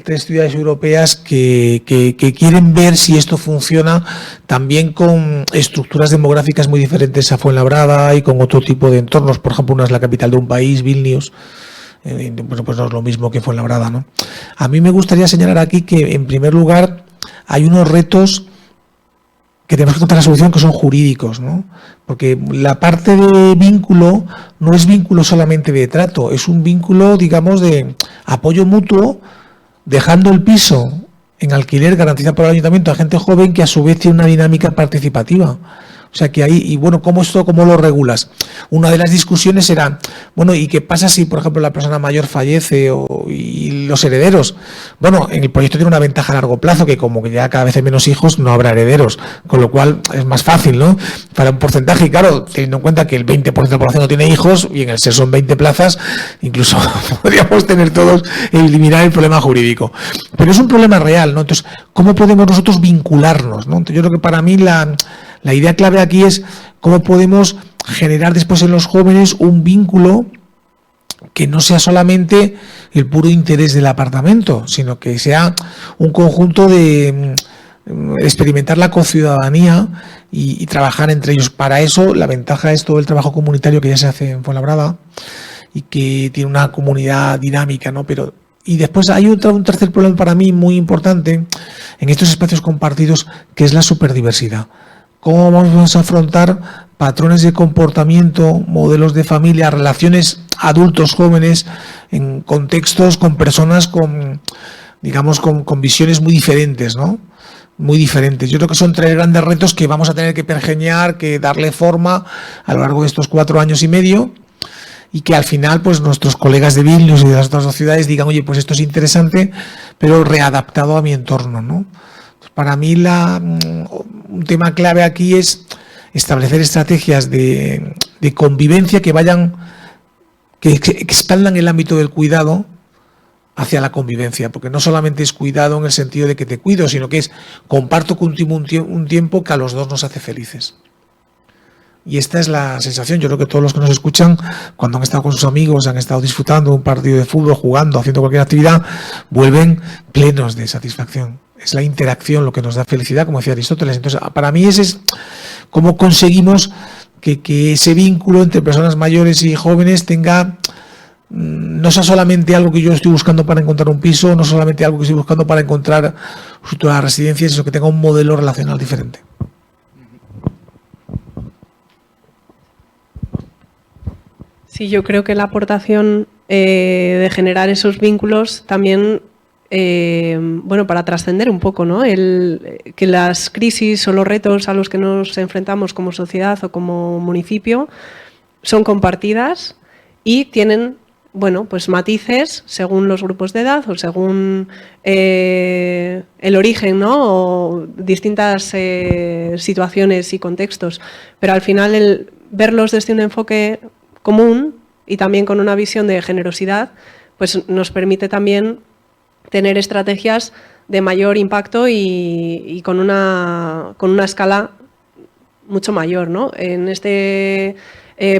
tres ciudades europeas que quieren ver si esto funciona también con estructuras demográficas muy diferentes a Fuenlabrada y con otro tipo de entornos. Por ejemplo, una es la capital de un país, Vilnius. Bueno, pues no es lo mismo que Fuenlabrada, ¿no? A mí me gustaría señalar aquí que, en primer lugar, hay unos retos que tenemos que encontrar la solución, que son jurídicos, ¿no? Porque la parte de vínculo no es vínculo solamente de trato, es un vínculo, digamos, de apoyo mutuo, dejando el piso en alquiler garantizado por el ayuntamiento a gente joven que a su vez tiene una dinámica participativa. O sea que ahí, y bueno, ¿cómo lo regulas? Una de las discusiones era, bueno, ¿y qué pasa si, por ejemplo, la persona mayor fallece y los herederos? Bueno, en el proyecto tiene una ventaja a largo plazo, que como que ya cada vez hay menos hijos, no habrá herederos, con lo cual es más fácil, ¿no? Para un porcentaje, y claro, teniendo en cuenta que el 20% de la población no tiene hijos, y en el SER son 20 plazas, incluso podríamos tener todos e eliminar el problema jurídico. Pero es un problema real, ¿no? Entonces, ¿cómo podemos nosotros vincularnos, ¿no? Entonces, yo creo que para mí la idea clave aquí es cómo podemos generar después en los jóvenes un vínculo que no sea solamente el puro interés del apartamento, sino que sea un conjunto de experimentar la cociudadanía y trabajar entre ellos. Para eso, la ventaja es todo el trabajo comunitario que ya se hace en Fuenlabrada y que tiene una comunidad dinámica, ¿no? Y después hay un tercer problema para mí muy importante en estos espacios compartidos, que es la superdiversidad. ¿Cómo vamos a afrontar patrones de comportamiento, modelos de familia, relaciones adultos, jóvenes, en contextos con personas con, digamos, con visiones muy diferentes, ¿no? Muy diferentes. Yo creo que son tres grandes retos que vamos a tener que pergeñar, que darle forma a lo largo de estos 4 años y medio, y que al final, pues, nuestros colegas de Vilnius y de las otras ciudades digan, oye, pues esto es interesante, pero readaptado a mi entorno, ¿no? Para mí un tema clave aquí es establecer estrategias de convivencia que expandan el ámbito del cuidado hacia la convivencia, porque no solamente es cuidado en el sentido de que te cuido, sino que es comparto contigo un tiempo que a los dos nos hace felices. Y esta es la sensación. Yo creo que todos los que nos escuchan, cuando han estado con sus amigos, han estado disfrutando de un partido de fútbol, jugando, haciendo cualquier actividad, vuelven plenos de satisfacción. Es la interacción lo que nos da felicidad, como decía Aristóteles. Entonces, para mí ese es cómo conseguimos que ese vínculo entre personas mayores y jóvenes tenga, no sea solamente algo que yo estoy buscando para encontrar un piso, no solamente algo que estoy buscando para encontrar futuras residencias, sino que tenga un modelo relacional diferente. Sí, yo creo que la aportación de generar esos vínculos también, bueno, para trascender un poco, ¿no? Que las crisis o los retos a los que nos enfrentamos como sociedad o como municipio son compartidas y tienen, bueno, pues matices según los grupos de edad o según el origen, ¿no? O distintas situaciones y contextos. Pero al final el verlos desde un enfoque común y también con una visión de generosidad, pues nos permite también tener estrategias de mayor impacto y con una escala mucho mayor, ¿no? En este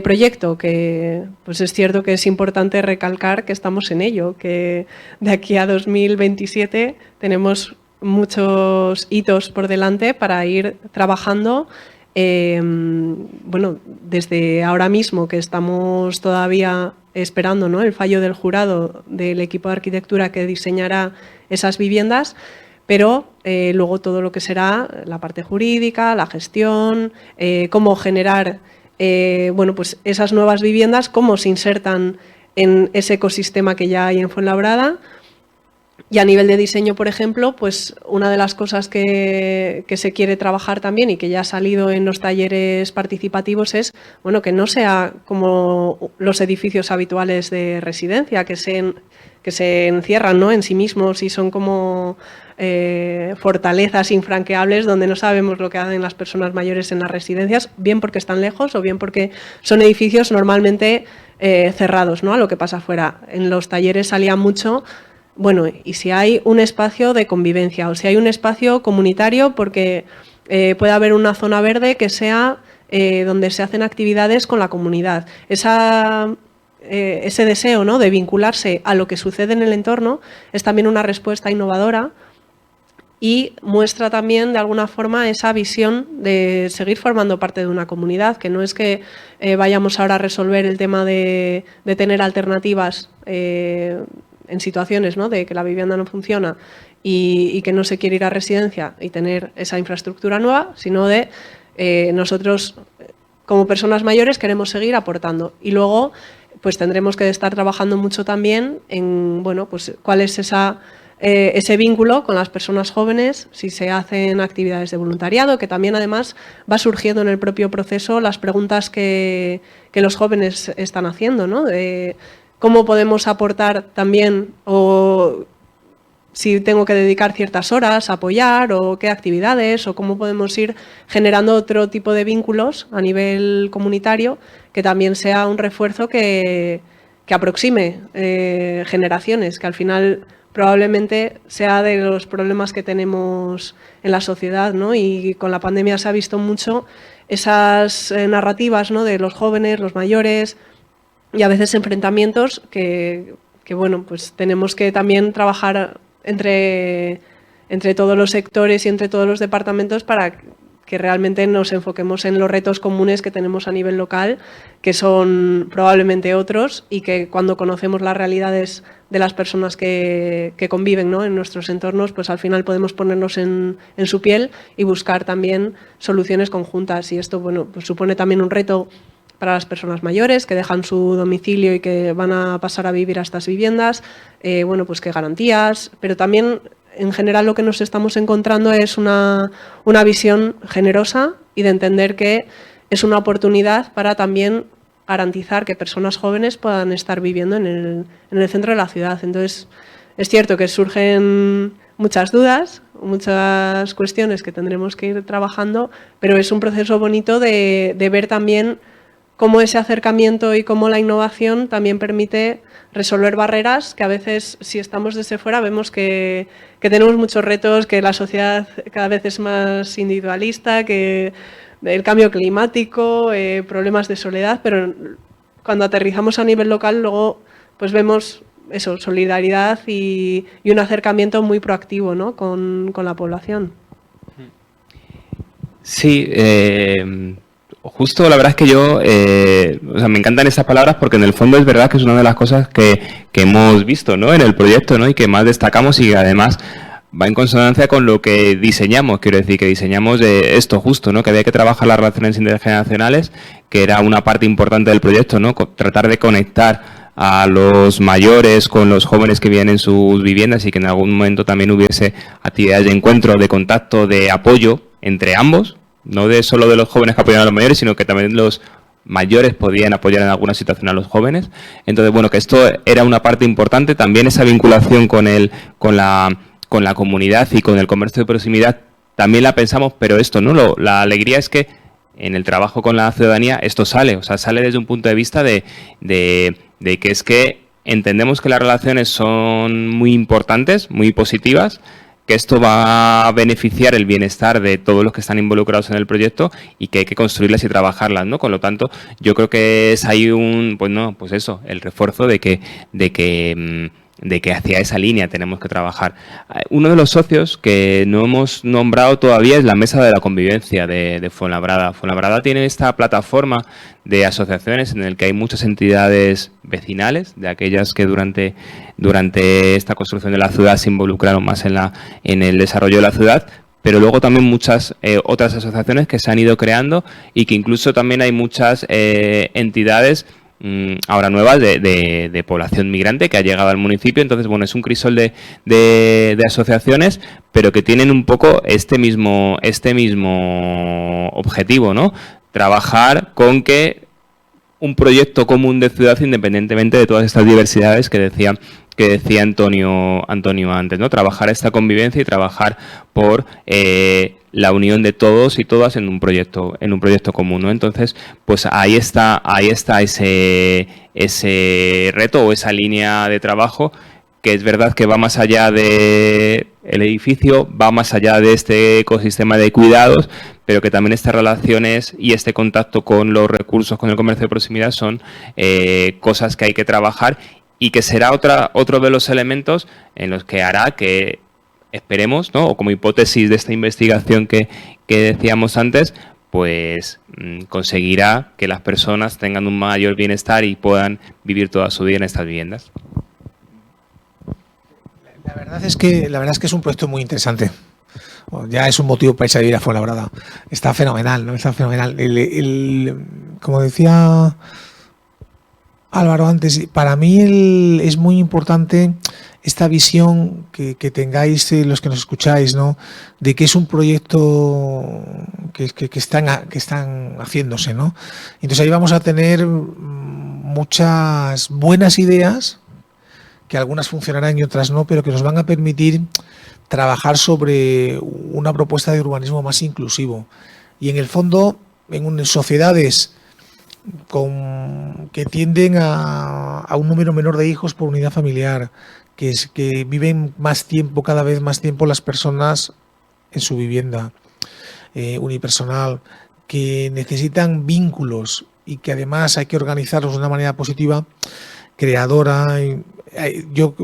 proyecto, que pues es cierto que es importante recalcar que estamos en ello, que de aquí a 2027 tenemos muchos hitos por delante para ir trabajando. Bueno, desde ahora mismo, que estamos todavía esperando, ¿no?, el fallo del jurado del equipo de arquitectura que diseñará esas viviendas, pero luego todo lo que será la parte jurídica, la gestión, cómo generar bueno, pues esas nuevas viviendas, cómo se insertan en ese ecosistema que ya hay en Fuenlabrada. Y a nivel de diseño, por ejemplo, pues una de las cosas que se quiere trabajar también y que ya ha salido en los talleres participativos es, bueno, que no sea como los edificios habituales de residencia, que se encierran, ¿no?, en sí mismos y son como fortalezas infranqueables donde no sabemos lo que hacen las personas mayores en las residencias, bien porque están lejos o bien porque son edificios normalmente cerrados, ¿no?, a lo que pasa afuera. En los talleres salía mucho, bueno, y si hay un espacio de convivencia o si hay un espacio comunitario, porque puede haber una zona verde que sea donde se hacen actividades con la comunidad. ese deseo, ¿no?, de vincularse a lo que sucede en el entorno es también una respuesta innovadora y muestra también de alguna forma esa visión de seguir formando parte de una comunidad, que no es que vayamos ahora a resolver el tema de tener alternativas en situaciones, ¿no?, de que la vivienda no funciona y que no se quiere ir a residencia y tener esa infraestructura nueva, sino de nosotros como personas mayores queremos seguir aportando. Y luego pues tendremos que estar trabajando mucho también en, bueno, pues cuál es ese vínculo con las personas jóvenes, si se hacen actividades de voluntariado, que también además va surgiendo en el propio proceso las preguntas que los jóvenes están haciendo, ¿no?, de cómo podemos aportar también, o si tengo que dedicar ciertas horas a apoyar, o qué actividades, o cómo podemos ir generando otro tipo de vínculos a nivel comunitario que también sea un refuerzo que aproxime generaciones, que al final probablemente sea de los problemas que tenemos en la sociedad, ¿no? Y con la pandemia se ha visto mucho esas narrativas, ¿no?, de los jóvenes, los mayores, y a veces enfrentamientos que bueno, pues tenemos que también trabajar entre todos los sectores y entre todos los departamentos para que realmente nos enfoquemos en los retos comunes que tenemos a nivel local, que son probablemente otros, y que cuando conocemos las realidades de las personas que conviven, ¿no?, en nuestros entornos, pues al final podemos ponernos en su piel y buscar también soluciones conjuntas. Y esto, bueno, pues supone también un reto para las personas mayores que dejan su domicilio y que van a pasar a vivir a estas viviendas, bueno, pues qué garantías, pero también en general lo que nos estamos encontrando es una visión generosa y de entender que es una oportunidad para también garantizar que personas jóvenes puedan estar viviendo en el centro de la ciudad. Entonces, es cierto que surgen muchas dudas, muchas cuestiones que tendremos que ir trabajando, pero es un proceso bonito de ver también cómo ese acercamiento y cómo la innovación también permite resolver barreras que a veces, si estamos desde fuera, vemos que tenemos muchos retos, que la sociedad cada vez es más individualista, que el cambio climático, problemas de soledad, pero cuando aterrizamos a nivel local luego pues vemos eso, solidaridad y un acercamiento muy proactivo, ¿no?, con la población. Sí, justo la verdad es que yo, o sea, me encantan esas palabras porque en el fondo es verdad que es una de las cosas que hemos visto, ¿no?, en el proyecto, ¿no?, y que más destacamos y que además va en consonancia con lo que diseñamos. Quiero decir, que diseñamos esto justo, ¿no?, que había que trabajar las relaciones intergeneracionales, que era una parte importante del proyecto, ¿no?, tratar de conectar a los mayores con los jóvenes que viven en sus viviendas y que en algún momento también hubiese actividades de encuentro, de contacto, de apoyo entre ambos. No solo de los jóvenes que apoyan a los mayores, sino que también los mayores podían apoyar en alguna situación a los jóvenes. Entonces, bueno, que esto era una parte importante. También esa vinculación con la comunidad y con el comercio de proximidad también la pensamos, pero esto, ¿no? La alegría es que en el trabajo con la ciudadanía esto sale. O sea, sale desde un punto de vista de que es que entendemos que las relaciones son muy importantes, muy positivas, que esto va a beneficiar el bienestar de todos los que están involucrados en el proyecto y que hay que construirlas y trabajarlas, ¿no? Con lo tanto, yo creo que es ahí pues eso, el refuerzo de que hacia esa línea tenemos que trabajar. Uno de los socios que no hemos nombrado todavía es la Mesa de la Convivencia de Fuenlabrada. Fuenlabrada tiene esta plataforma de asociaciones en el que hay muchas entidades vecinales, de aquellas que durante esta construcción de la ciudad se involucraron más en el desarrollo de la ciudad, pero luego también muchas otras asociaciones que se han ido creando y que incluso también hay muchas entidades ahora nuevas de población migrante que ha llegado al municipio. Entonces, bueno, es un crisol de asociaciones, pero que tienen un poco este mismo objetivo, ¿no? Trabajar con que un proyecto común de ciudad, independientemente de todas estas diversidades que decía Antonio antes, ¿no? Trabajar esta convivencia y trabajar por la unión de todos y todas en un proyecto común, ¿no? Entonces, pues ahí está ese reto o esa línea de trabajo que es verdad que va más allá del edificio, va más allá de este ecosistema de cuidados, pero que también estas relaciones y este contacto con los recursos, con el comercio de proximidad son cosas que hay que trabajar y que será otro de los elementos en los que hará que esperemos, ¿no? O como hipótesis de esta investigación que decíamos antes, pues conseguirá que las personas tengan un mayor bienestar y puedan vivir toda su vida en estas viviendas. La verdad es que es un proyecto muy interesante. Ya es un motivo para irse a vivir a Fuenlabrada. Está fenomenal, ¿no? Está fenomenal. Como decía Álvaro antes, para mí es muy importante esta visión que tengáis los que nos escucháis, ¿no? De que es un proyecto que están haciéndose, ¿no? Entonces ahí vamos a tener muchas buenas ideas, que algunas funcionarán y otras no, pero que nos van a permitir trabajar sobre una propuesta de urbanismo más inclusivo. Y en el fondo, en sociedades que tienden a un número menor de hijos por unidad familiar, que viven más tiempo, cada vez más tiempo las personas en su vivienda unipersonal, que necesitan vínculos y que además hay que organizarlos de una manera positiva, creadora.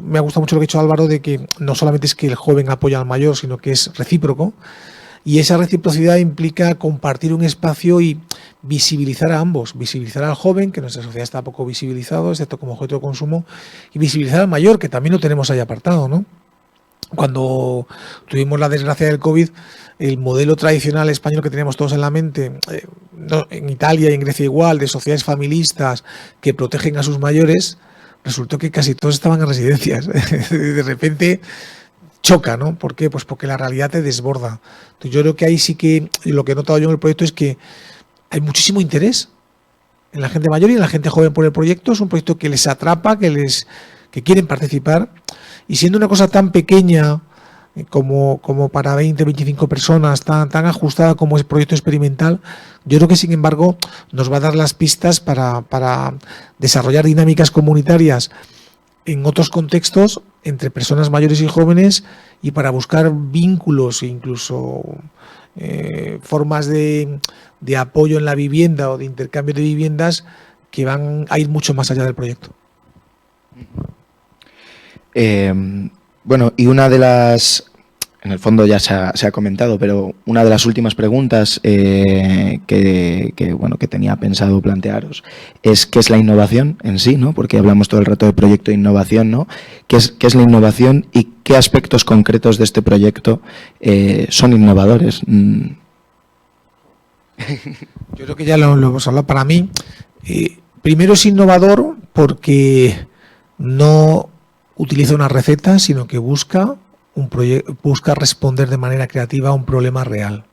Me ha gustado mucho lo que ha dicho Álvaro, de que no solamente es que el joven apoya al mayor, sino que es recíproco, y esa reciprocidad implica compartir un espacio y visibilizar a ambos, visibilizar al joven, que nuestra sociedad está poco visibilizado, excepto como objeto de consumo, y visibilizar al mayor, que también lo tenemos ahí apartado, ¿no? Cuando tuvimos la desgracia del COVID, el modelo tradicional español que teníamos todos en la mente, en Italia y en Grecia igual, de sociedades familistas que protegen a sus mayores, resultó que casi todos estaban en residencias. De repente choca, ¿no? ¿Por qué? Pues porque la realidad te desborda. Entonces yo creo que ahí sí que, y lo que he notado yo en el proyecto es que hay muchísimo interés en la gente mayor y en la gente joven por el proyecto. Es un proyecto que les atrapa, que quieren participar, y siendo una cosa tan pequeña como para 20, 25 personas, tan ajustada como es proyecto experimental, yo creo que sin embargo nos va a dar las pistas para desarrollar dinámicas comunitarias en otros contextos entre personas mayores y jóvenes, y para buscar vínculos e incluso formas de apoyo en la vivienda o de intercambio de viviendas que van a ir mucho más allá del proyecto. Bueno, y una de las, en el fondo ya se ha comentado, pero una de las últimas preguntas que tenía pensado plantearos es qué es la innovación en sí, ¿no? Porque hablamos todo el rato de proyecto de innovación, ¿no? ¿Qué es la innovación y qué aspectos concretos de este proyecto son innovadores? Yo creo que ya lo hemos hablado. Para mí, primero es innovador porque no utiliza una receta, sino que busca responder de manera creativa a un problema real.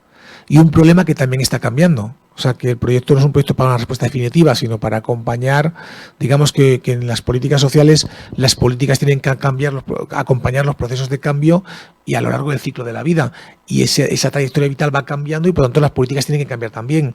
Y un problema que también está cambiando. O sea, que el proyecto no es un proyecto para una respuesta definitiva, sino para acompañar, digamos que en las políticas sociales, las políticas tienen que acompañar los procesos de cambio y a lo largo del ciclo de la vida. Y esa trayectoria vital va cambiando y por lo tanto las políticas tienen que cambiar también.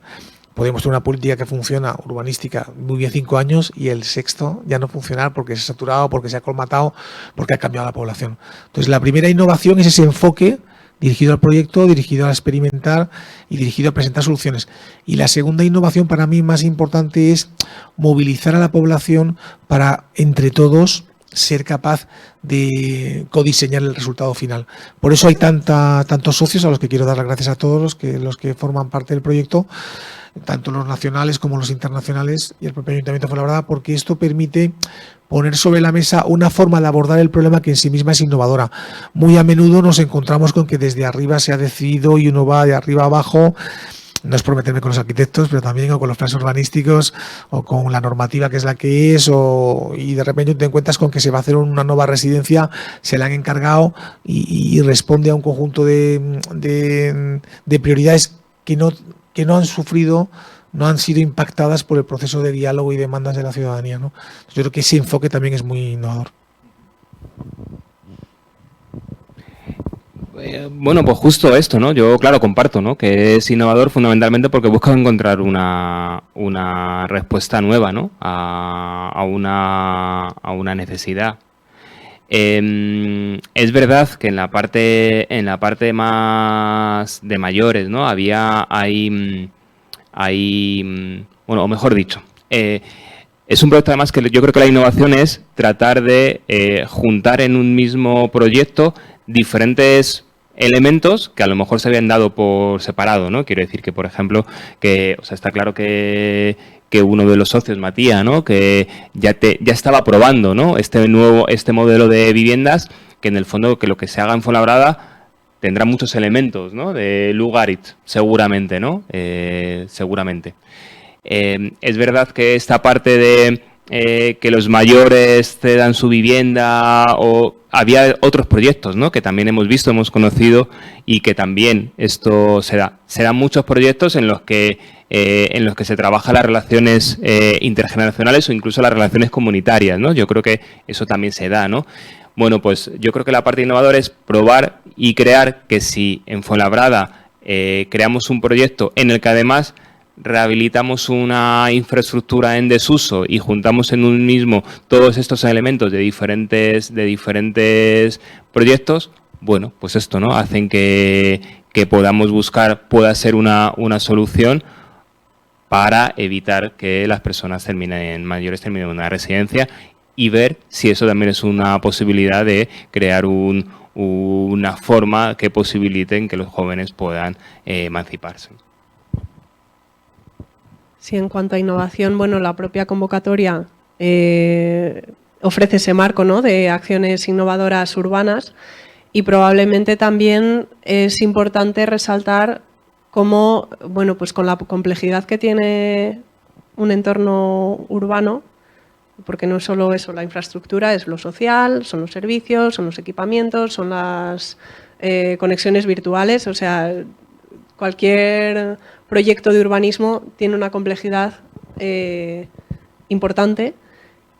Podemos tener una política que funciona, urbanística, muy bien 5 años, y el sexto ya no funcionar porque se ha saturado, porque se ha colmatado, porque ha cambiado la población. Entonces, la primera innovación es ese enfoque dirigido al proyecto, dirigido a experimentar y dirigido a presentar soluciones. Y la segunda innovación, para mí más importante, es movilizar a la población para, entre todos, ser capaz de codiseñar el resultado final. Por eso hay tantos socios, a los que quiero dar las gracias a todos los que forman parte del proyecto, tanto los nacionales como los internacionales y el propio Ayuntamiento de Fuenlabrada, porque esto permite poner sobre la mesa una forma de abordar el problema que en sí misma es innovadora. Muy a menudo nos encontramos con que desde arriba se ha decidido y uno va de arriba a abajo. No es por meterme con los arquitectos, pero también o con los planes urbanísticos o con la normativa que es la que es, y de repente te encuentras con que se va a hacer una nueva residencia, se la han encargado y responde a un conjunto de prioridades que no han sufrido, no han sido impactadas por el proceso de diálogo y demandas de la ciudadanía, ¿no? Yo creo que ese enfoque también es muy innovador. Bueno, pues justo esto, ¿no? Yo, claro, comparto, ¿no? Que es innovador fundamentalmente porque busca encontrar una respuesta nueva, ¿no? A una necesidad. Es verdad que en la parte más de mayores, ¿no? Bueno, o mejor dicho, es un proyecto además que yo creo que la innovación es tratar de juntar en un mismo proyecto diferentes elementos que a lo mejor se habían dado por separado, ¿no? Quiero decir que, por ejemplo, está claro que uno de los socios, Matías, ¿no? Que ya estaba probando, ¿no? Este modelo de viviendas, que en el fondo que lo que se haga en Fuenlabrada tendrá muchos elementos, ¿no? De Lugarit, seguramente, ¿no? Seguramente. Es verdad que esta parte de que los mayores cedan su vivienda, o había otros proyectos, ¿no? Que también hemos visto, hemos conocido, y que también esto se da. Se dan muchos proyectos en los que se trabajan las relaciones intergeneracionales o incluso las relaciones comunitarias, ¿no? Yo creo que eso también se da, ¿no? Bueno, pues yo creo que la parte innovadora es probar y crear que si en Fuenlabrada creamos un proyecto en el que además rehabilitamos una infraestructura en desuso y juntamos en un mismo todos estos elementos de diferentes proyectos, bueno, pues esto, ¿no? Hacen que podamos pueda ser una solución para evitar que las personas mayores terminen en una residencia, y ver si eso también es una posibilidad de crear una forma que posibiliten que los jóvenes puedan emanciparse. Sí, en cuanto a innovación, bueno, la propia convocatoria ofrece ese marco, ¿no? De acciones innovadoras urbanas, y probablemente también es importante resaltar cómo, bueno, pues con la complejidad que tiene un entorno urbano, porque no es solo eso, la infraestructura, es lo social, son los servicios, son los equipamientos, son las conexiones virtuales, o sea, cualquier proyecto de urbanismo tiene una complejidad importante,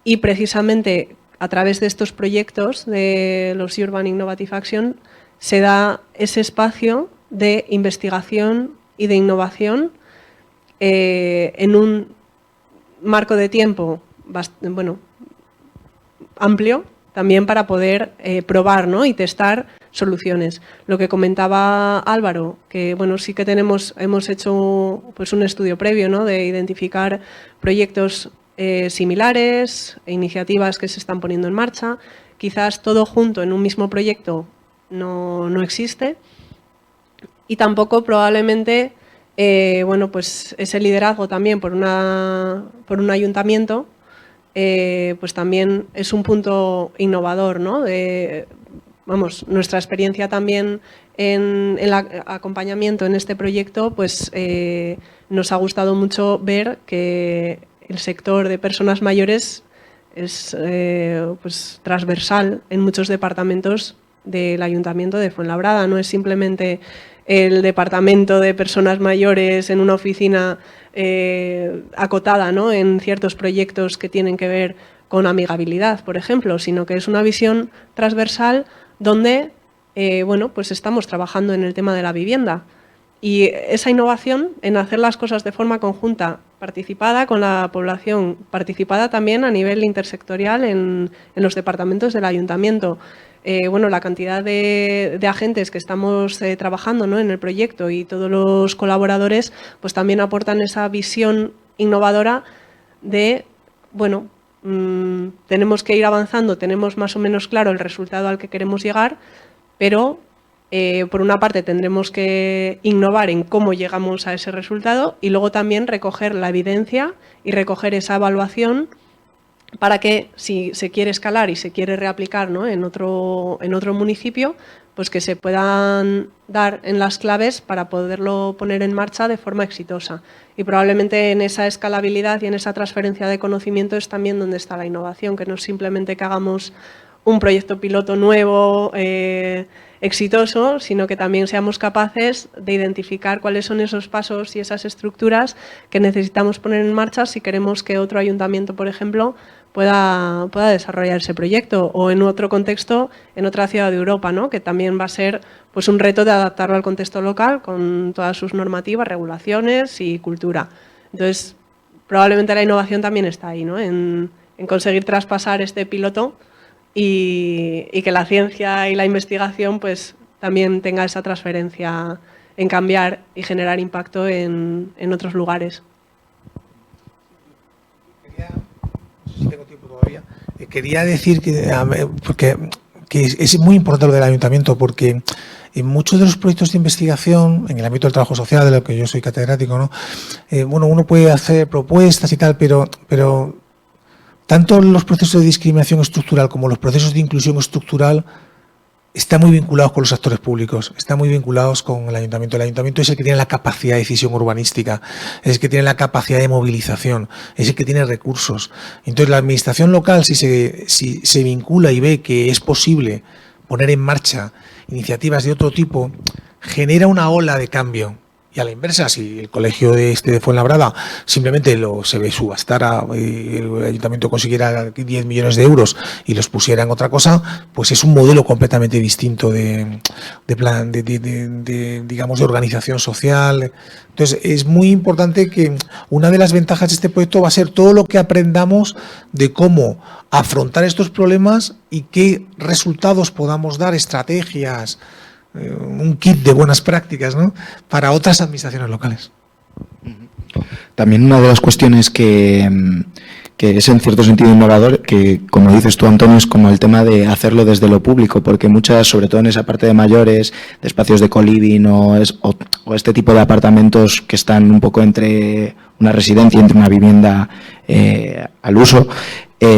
y precisamente a través de estos proyectos de los Urban Innovative Action se da ese espacio de investigación y de innovación en un marco de tiempo amplio, también para poder probar, ¿no? Y testar soluciones. Lo que comentaba Álvaro, que bueno, sí que hemos hecho pues un estudio previo, ¿no? De identificar proyectos similares, iniciativas que se están poniendo en marcha. Quizás todo junto en un mismo proyecto no existe, y tampoco probablemente bueno, pues ese liderazgo también por un ayuntamiento pues también es un punto innovador, ¿no? Nuestra experiencia también en el acompañamiento en este proyecto, pues nos ha gustado mucho ver que el sector de personas mayores es pues transversal en muchos departamentos del Ayuntamiento de Fuenlabrada. No es simplemente el departamento de personas mayores en una oficina acotada, ¿no? En ciertos proyectos que tienen que ver con amigabilidad, por ejemplo, sino que es una visión transversal donde bueno, pues estamos trabajando en el tema de la vivienda. Y esa innovación en hacer las cosas de forma conjunta, participada con la población, participada también a nivel intersectorial en los departamentos del ayuntamiento. Bueno, la cantidad de agentes que estamos trabajando, ¿no? En el proyecto, y todos los colaboradores pues también aportan esa visión innovadora de, bueno, tenemos que ir avanzando, tenemos más o menos claro el resultado al que queremos llegar, pero por una parte tendremos que innovar en cómo llegamos a ese resultado, y luego también recoger la evidencia y recoger esa evaluación para que, si se quiere escalar y se quiere reaplicar, ¿no? en otro municipio, pues que se puedan dar en las claves para poderlo poner en marcha de forma exitosa. Y probablemente en esa escalabilidad y en esa transferencia de conocimiento es también donde está la innovación, que no es simplemente que hagamos un proyecto piloto nuevo, exitoso, sino que también seamos capaces de identificar cuáles son esos pasos y esas estructuras que necesitamos poner en marcha si queremos que otro ayuntamiento, por ejemplo, pueda desarrollar ese proyecto, o en otro contexto, en otra ciudad de Europa, ¿no? Que también va a ser pues un reto de adaptarlo al contexto local con todas sus normativas, regulaciones y cultura. Entonces, probablemente la innovación también está ahí, ¿no? En conseguir traspasar este piloto y que la ciencia y la investigación pues también tenga esa transferencia en cambiar y generar impacto en otros lugares. No sé si tengo tiempo todavía. Quería decir que es muy importante lo del ayuntamiento, porque en muchos de los proyectos de investigación, en el ámbito del trabajo social, de lo que yo soy catedrático, ¿no? Bueno, uno puede hacer propuestas y tal, pero tanto los procesos de discriminación estructural como los procesos de inclusión estructural están muy vinculados con los actores públicos, están muy vinculados con el ayuntamiento. El ayuntamiento es el que tiene la capacidad de decisión urbanística, es el que tiene la capacidad de movilización, es el que tiene recursos. Entonces, la administración local, si se vincula y ve que es posible poner en marcha iniciativas de otro tipo, genera una ola de cambio. Y a la inversa, si el colegio de Fuenlabrada simplemente se subastara, el ayuntamiento consiguiera 10 millones de euros y los pusiera en otra cosa, pues es un modelo completamente distinto de organización social. Entonces, es muy importante que una de las ventajas de este proyecto va a ser todo lo que aprendamos de cómo afrontar estos problemas y qué resultados podamos dar, estrategias, un kit de buenas prácticas, ¿no?, para otras administraciones locales. También una de las cuestiones que es en cierto sentido innovador, que como dices tú, Antonio, es como el tema de hacerlo desde lo público, porque muchas, sobre todo en esa parte de mayores, de espacios de co-living o este tipo de apartamentos que están un poco entre una residencia, entre una vivienda al uso,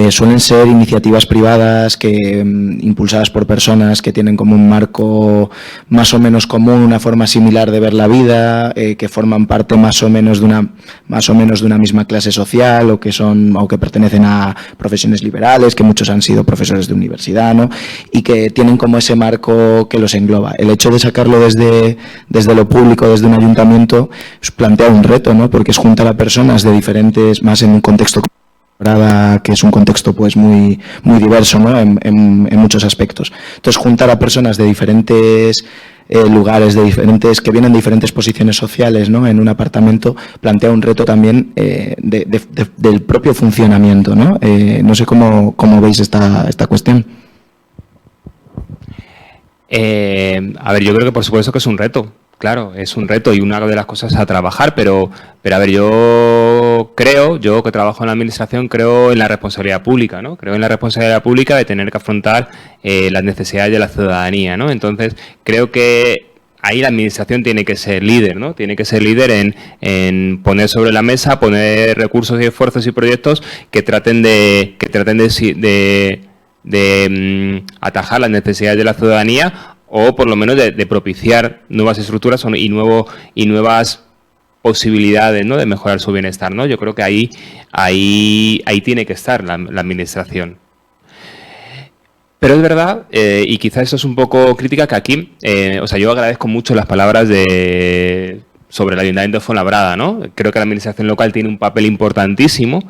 suelen ser iniciativas privadas impulsadas por personas que tienen como un marco más o menos común, una forma similar de ver la vida, que forman parte más o menos de una misma clase social o que pertenecen a profesiones liberales, que muchos han sido profesores de universidad, ¿no? Y que tienen como ese marco que los engloba. El hecho de sacarlo desde lo público, desde un ayuntamiento, plantea un reto, ¿no? Porque es juntar a personas de diferentes, más en un contexto que es un contexto pues muy diverso, ¿no?, en muchos aspectos. Entonces, juntar a personas de diferentes lugares, que vienen de diferentes posiciones sociales, ¿no?, en un apartamento, plantea un reto también del propio funcionamiento, ¿no? No sé cómo veis esta cuestión. A ver, yo creo que por supuesto que es un reto. Claro, es un reto y una de las cosas a trabajar, pero a ver, yo que trabajo en la administración, creo en la responsabilidad pública, ¿no? Creo en la responsabilidad pública de tener que afrontar las necesidades de la ciudadanía, ¿no? Entonces, creo que ahí la administración tiene que ser líder, ¿no? Tiene que ser líder en poner sobre la mesa, poner recursos y esfuerzos y proyectos que traten de atajar las necesidades de la ciudadanía, o por lo menos de propiciar nuevas estructuras y nuevas posibilidades, ¿no?, de mejorar su bienestar, ¿no? Yo creo que ahí tiene que estar la administración. Pero es verdad, y quizás esto es un poco crítica, que aquí, yo agradezco mucho las palabras sobre el Ayuntamiento de Fuenlabrada, ¿no? Creo que la administración local tiene un papel importantísimo,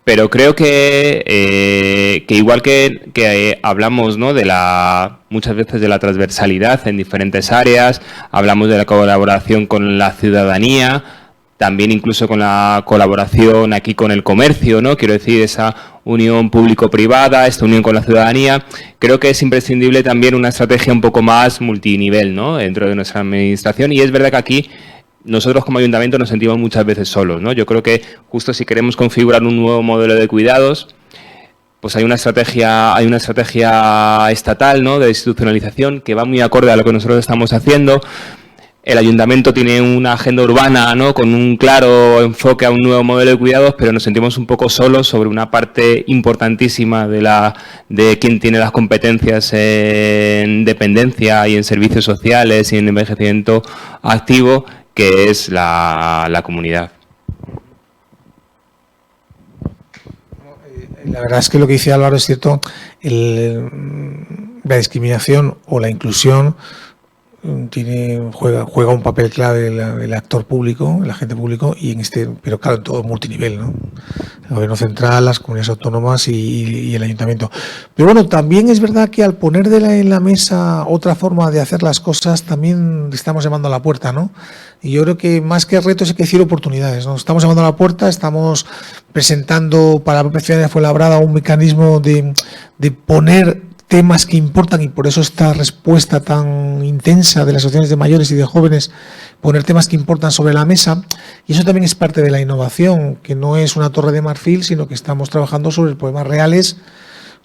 pero creo que igual que hablamos, ¿no?, muchas veces de la transversalidad en diferentes áreas, hablamos de la colaboración con la ciudadanía, también incluso con la colaboración aquí con el comercio, ¿no? Quiero decir, esa unión público-privada, esta unión con la ciudadanía. Creo que es imprescindible también una estrategia un poco más multinivel, ¿no?, dentro de nuestra administración, y es verdad que aquí nosotros como ayuntamiento nos sentimos muchas veces solos, ¿no? Yo creo que justo si queremos configurar un nuevo modelo de cuidados, pues hay una estrategia estatal, ¿no?, de institucionalización que va muy acorde a lo que nosotros estamos haciendo. El ayuntamiento tiene una agenda urbana, ¿no?, con un claro enfoque a un nuevo modelo de cuidados, pero nos sentimos un poco solos sobre una parte importantísima de quien tiene las competencias en dependencia y en servicios sociales y en envejecimiento activo, que es la comunidad. La verdad es que lo que dice Álvaro es cierto. La discriminación o la inclusión juega un papel clave el actor público, el agente público, pero claro, en todo multinivel, ¿no? el Gobierno central, las comunidades autónomas y el Ayuntamiento. Pero bueno, también es verdad que al poner en la mesa otra forma de hacer las cosas, también estamos llamando a la puerta, ¿no? Y yo creo que más que retos hay que decir oportunidades, ¿no? Estamos llamando a la puerta, estamos presentando para la propia ciudad de Fuenlabrada un mecanismo de poner temas que importan, y por eso esta respuesta tan intensa de las asociaciones de mayores y de jóvenes, poner temas que importan sobre la mesa. Y eso también es parte de la innovación, que no es una torre de marfil, sino que estamos trabajando sobre problemas reales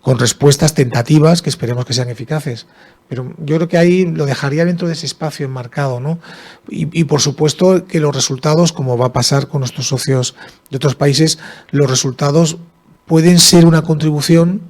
con respuestas tentativas que esperemos que sean eficaces. Pero yo creo que ahí lo dejaría dentro de ese espacio enmarcado, ¿no? Y por supuesto que los resultados, como va a pasar con nuestros socios de otros países, los resultados pueden ser una contribución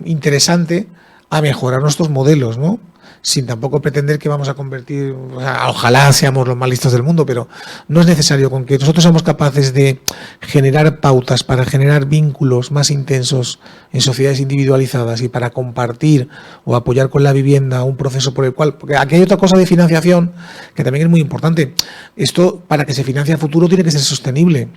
interesante a mejorar nuestros modelos, ¿no? Sin tampoco pretender que vamos a convertir, o sea, ojalá seamos los más listos del mundo, pero no es necesario. Con que nosotros seamos capaces de generar pautas para generar vínculos más intensos en sociedades individualizadas y para compartir o apoyar con la vivienda un proceso por el cual, porque aquí hay otra cosa de financiación que también es muy importante. Esto, para que se financie a futuro, tiene que ser sostenible.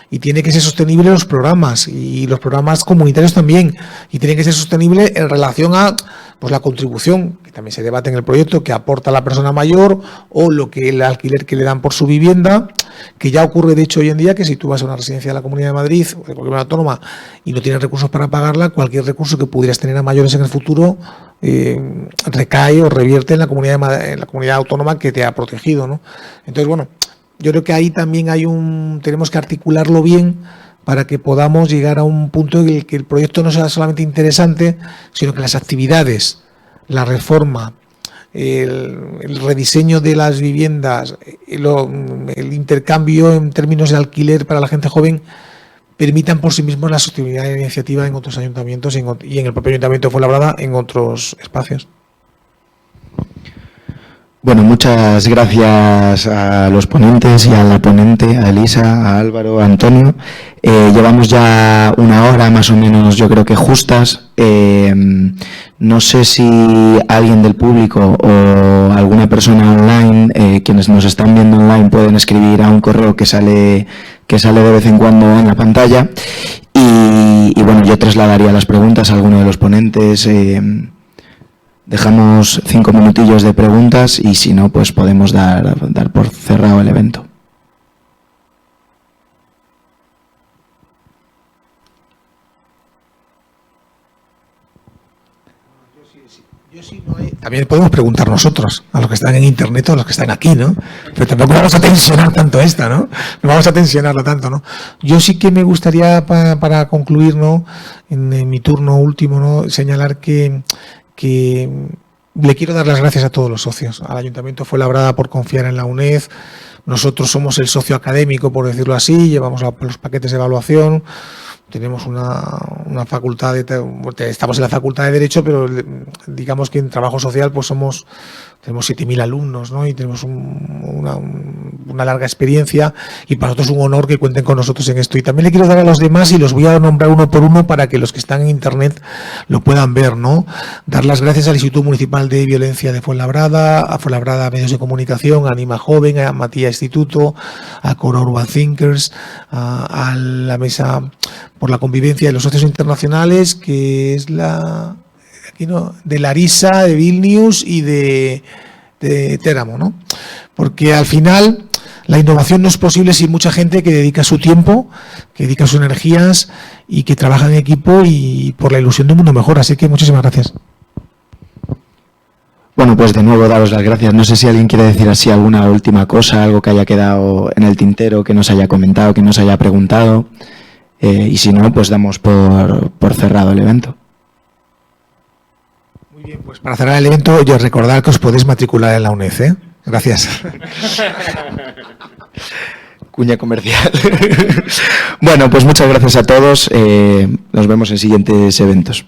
Y tiene que ser sostenible los programas, y los programas comunitarios también, y tiene que ser sostenible en relación a pues la contribución, que también se debate en el proyecto, que aporta la persona mayor, o lo que el alquiler que le dan por su vivienda, que ya ocurre de hecho hoy en día, que si tú vas a una residencia de la Comunidad de Madrid o de cualquier autónoma y no tienes recursos para pagarla, cualquier recurso que pudieras tener a mayores en el futuro recae o revierte en la comunidad autónoma que te ha protegido, ¿no? Entonces, bueno, yo creo que ahí también tenemos que articularlo bien para que podamos llegar a un punto en el que el proyecto no sea solamente interesante, sino que las actividades, la reforma, el rediseño de las viviendas, el intercambio en términos de alquiler para la gente joven, permitan por sí mismos la sostenibilidad de la iniciativa en otros ayuntamientos y en el propio Ayuntamiento de Fuenlabrada en otros espacios. Bueno, muchas gracias a los ponentes y a la ponente, a Elisa, a Álvaro, a Antonio. Llevamos ya una hora más o menos, yo creo que justas. No sé si alguien del público o alguna persona online, quienes nos están viendo online, pueden escribir a un correo que sale de vez en cuando en la pantalla. Y bueno, yo trasladaría las preguntas a alguno de los ponentes. Dejamos 5 minutillos de preguntas y si no, pues podemos dar por cerrado el evento. También podemos preguntar nosotros, a los que están en internet o a los que están aquí, ¿no? Pero tampoco vamos a tensionar tanto esta, ¿no? No vamos a tensionarla tanto, ¿no? Yo sí que me gustaría, para concluir, ¿no?, en mi turno último, ¿no?, señalar que le quiero dar las gracias a todos los socios, al Ayuntamiento de Fuenlabrada por confiar en la UNED. Nosotros somos el socio académico, por decirlo así, llevamos los paquetes de evaluación, tenemos una facultad, estamos en la Facultad de Derecho, pero digamos que en trabajo social pues tenemos 7.000 alumnos, ¿no? Y tenemos una larga experiencia, y para nosotros es un honor que cuenten con nosotros en esto. Y también le quiero dar a los demás, y los voy a nombrar uno por uno para que los que están en internet lo puedan ver, ¿no? Dar las gracias al Instituto Municipal de Violencia de Fuenlabrada, a Fuenlabrada Medios de Comunicación, a Anima Joven, a Matías Instituto, a Cora Urban Thinkers, a la Mesa por la Convivencia de los Socios Internacionales, que es de Larisa, de Vilnius y de Teramo, ¿no? Porque al final la innovación no es posible sin mucha gente que dedica su tiempo, que dedica sus energías y que trabaja en equipo y por la ilusión de un mundo mejor. Así que muchísimas gracias. Bueno, pues de nuevo daros las gracias. No sé si alguien quiere decir así alguna última cosa, algo que haya quedado en el tintero, que nos haya comentado, que nos haya preguntado. Y si no, pues damos por cerrado el evento. Muy bien, pues para cerrar el evento, yo recordar que os podéis matricular en la UNED, ¿eh? Gracias. Cuña comercial. Bueno, pues muchas gracias a todos. Nos vemos en siguientes eventos.